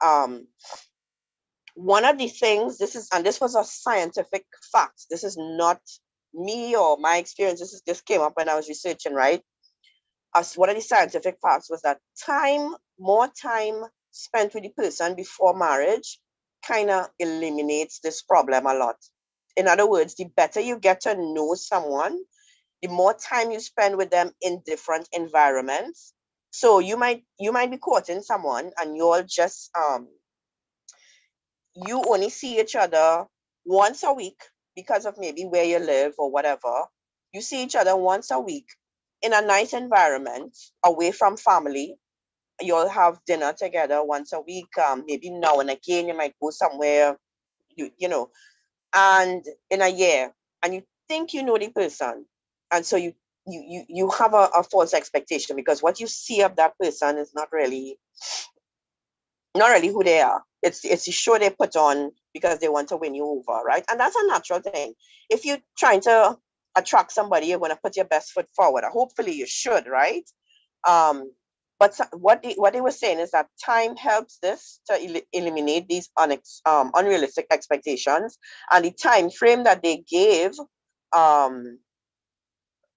Um, One of the things, this was a scientific fact. This is not me or my experience. This came up when I was researching, right? As one of the scientific facts was that more time spent with the person before marriage kind of eliminates this problem a lot. In other words, the better you get to know someone, the more time you spend with them in different environments. So you might be courting someone, and you only see each other once a week because of maybe where you live or whatever. You see each other once a week in a nice environment away from family. You'll have dinner together once a week. Maybe now and again you might go somewhere, you know, and in a year, and you think you know the person, and so you have a false expectation, because what you see of that person is not really who they are. It's the show they put on because they want to win you over, right? And that's a natural thing. If you're trying to attract somebody, you're going to put your best foot forward. Hopefully, you should, right? Um, but what they were saying is that time helps this to eliminate these unrealistic expectations, and the time frame that they gave, um,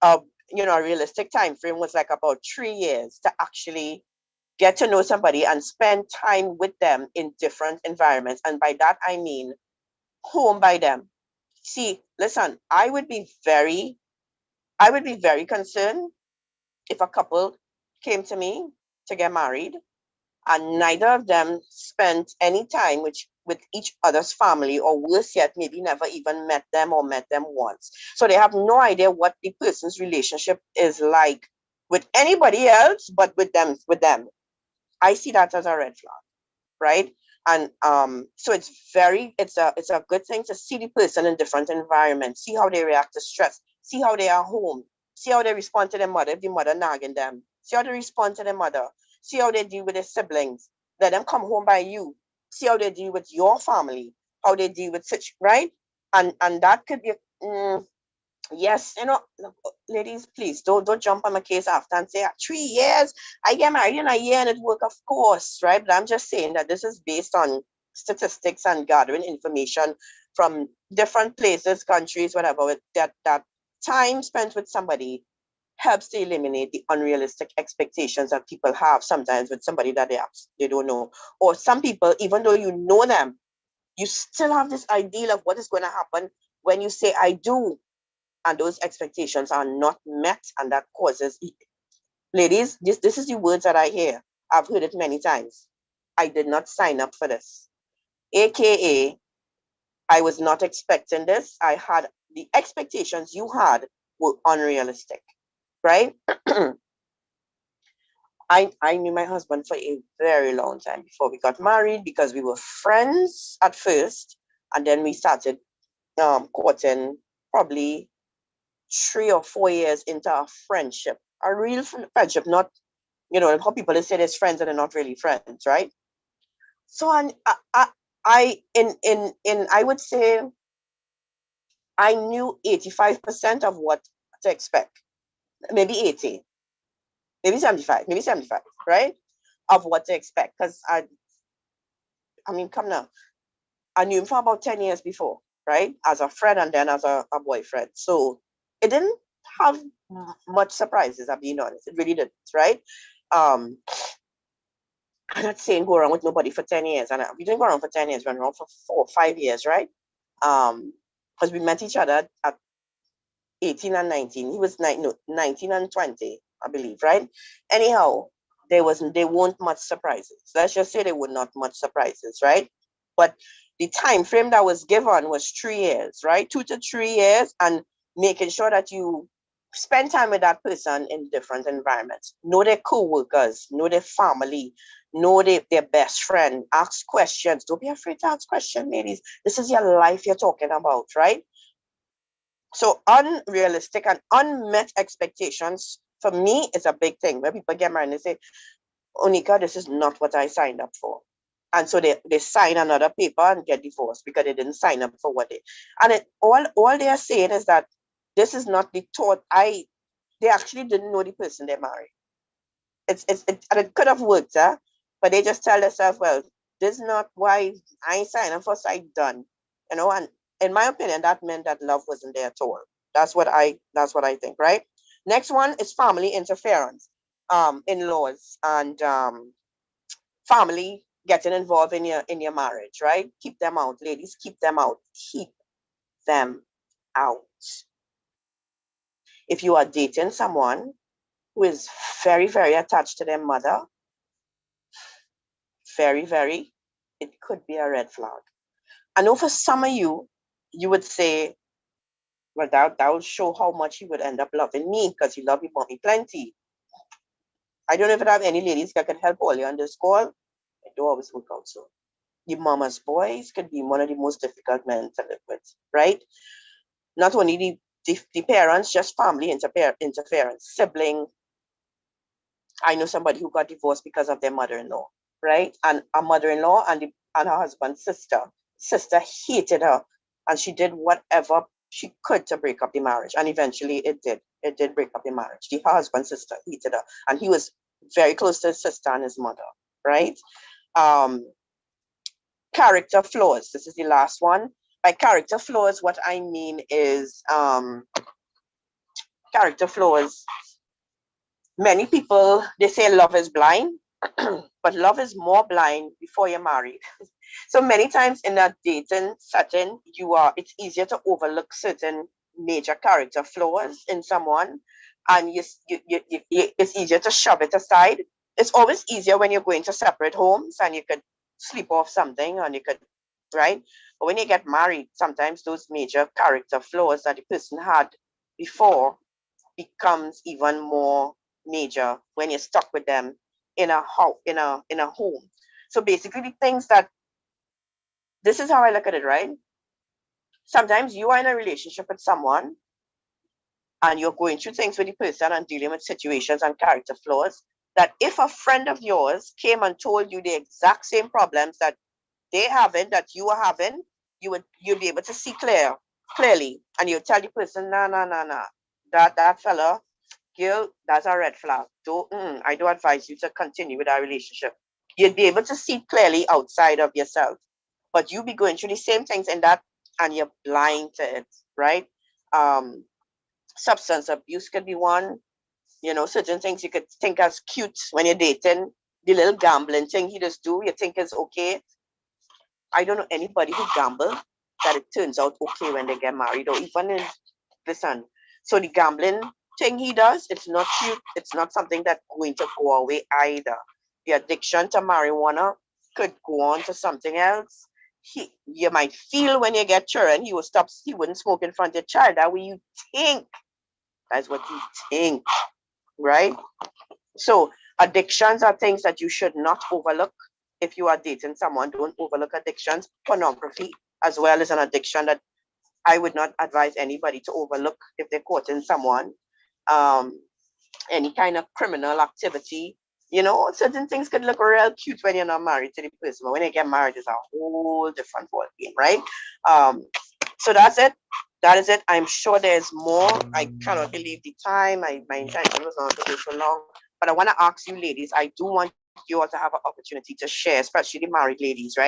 a a realistic time frame was like about 3 years to actually get to know somebody and spend time with them in different environments. And by that, I mean home by them. See, listen, I would be very concerned if a couple came to me to get married and neither of them spent any time with each other's family, or worse yet, maybe never even met them or met them once. So they have no idea what the person's relationship is like with anybody else but with them. I see that as a red flag, right? And so it's a good thing to see the person in different environments, see how they react to stress, see how they are home, see how they respond to their mother if the mother nagging them, see how they respond to their mother, see how they deal with their siblings, let them come home by you, see how they deal with your family, how they deal with such, right? And that could be yes, ladies, please don't jump on my case after and say, 3 years, I get married in a year and it work, of course, right? But I'm just saying that this is based on statistics and gathering information from different places, countries, whatever. That time spent with somebody helps to eliminate the unrealistic expectations that people have sometimes with somebody that they don't know. Or some people, even though you know them, you still have this ideal of what is going to happen when you say I do, and those expectations are not met, and that causes, ladies, this is the words that I hear. I've heard it many times. I did not sign up for this. AKA, I was not expecting this. I had the expectations you had were unrealistic, right? I knew my husband for a very long time before we got married because we were friends at first, and then we started courting probably 3 or 4 years into our friendship, a real friendship, not, how people say there's friends and they're not really friends, right? So I would say I knew 85% of what to expect, maybe 80, maybe 75, right? Of what to expect. Because I mean, come now. I knew him for about 10 years before, right? As a friend and then as a boyfriend. So it didn't have much surprises, I'm being honest. It really didn't, right? Um, I'm not saying go around with nobody for 10 years. And we didn't go around for 10 years, we went around for 4 or 5 years, right? Because we met each other at 18 and 19. He was 19 and 20, I believe, right? Anyhow, they weren't much surprises. Let's just say there were not much surprises, right? But the time frame that was given was 3 years, right? 2 to 3 years, and making sure that you spend time with that person in different environments. Know their co-workers, know their family, know their best friend. Ask questions. Don't be afraid to ask questions, ladies. This is your life you're talking about, right? So unrealistic and unmet expectations for me is a big thing. When people get married and they say, Onika, this is not what I signed up for. And so they sign another paper and get divorced because they didn't sign up for what they, and all they are saying is that this is not the thought. They actually didn't know the person they married. And it could have worked, huh? But they just tell themselves, well, this is not why I ain't signing up for, so I done. And in my opinion, that meant that love wasn't there at all. That's what I think, right? Next one is family interference, in-laws and family getting involved in your marriage, right? Keep them out, ladies. Keep them out. Keep them out. If you are dating someone who is very, very attached to their mother, very, very, it could be a red flag. I know for some of you would say, well, that would show how much he would end up loving me because he loved me, mommy plenty. I don't know if I have any ladies that can help all you on this call. It don't always work out so. The mama's boys could be one of the most difficult men to live with, right? Not only the parents, just family interference, sibling. I know somebody who got divorced because of their mother-in-law, right? And a mother-in-law and her husband's sister. Sister hated her, and she did whatever she could to break up the marriage. And eventually it did. It did break up the marriage. Her husband's sister hated her. And he was very close to his sister and his mother, right? Um, Character flaws. This is the last one. By character flaws, what I mean is character flaws. Many people, they say love is blind, but love is more blind before you're married. So many times in a dating setting, it's easier to overlook certain major character flaws in someone, and it's easier to shove it aside. It's always easier when you're going to separate homes and you could sleep off something and you could, right? But when you get married, sometimes those major character flaws that the person had before becomes even more major when you're stuck with them in a house, in a home. So basically, the things that this is how I look at it, right? Sometimes you are in a relationship with someone and you're going through things with the person and dealing with situations and character flaws. That if a friend of yours came and told you the exact same problems that they having, that you are having, you'd be able to see clearly, and you tell the person, nah, nah, nah, nah, that fella, girl, that's a red flag. I do advise you to continue with our relationship. You'd be able to see clearly outside of yourself, but you be going through the same things in that, and you're blind to it, right? Um, Substance abuse could be one. You know, certain things you could think as cute when you're dating. The little gambling thing he just do, you think is okay. I don't know anybody who gamble that it turns out okay when they get married or even in listen. So the gambling thing he does, it's not cute. It's not something that's going to go away either. The addiction to marijuana could go on to something else. You might feel when you get children, he will stop, he wouldn't smoke in front of your child. That way you think. That's what you think, right? So addictions are things that you should not overlook. If you are dating someone, don't overlook addictions. Pornography, as well, is an addiction that I would not advise anybody to overlook if they're courting someone. Um, any kind of criminal activity, you know, certain things could look real cute when you're not married to the person, but when you get married, it's a whole different ball game, right? Um, so that's it. That is it. I'm sure there's more. I cannot believe the time. My intention was not to go so long, but I want to ask you, ladies. I do want you all to have an opportunity to share, especially the married ladies, right?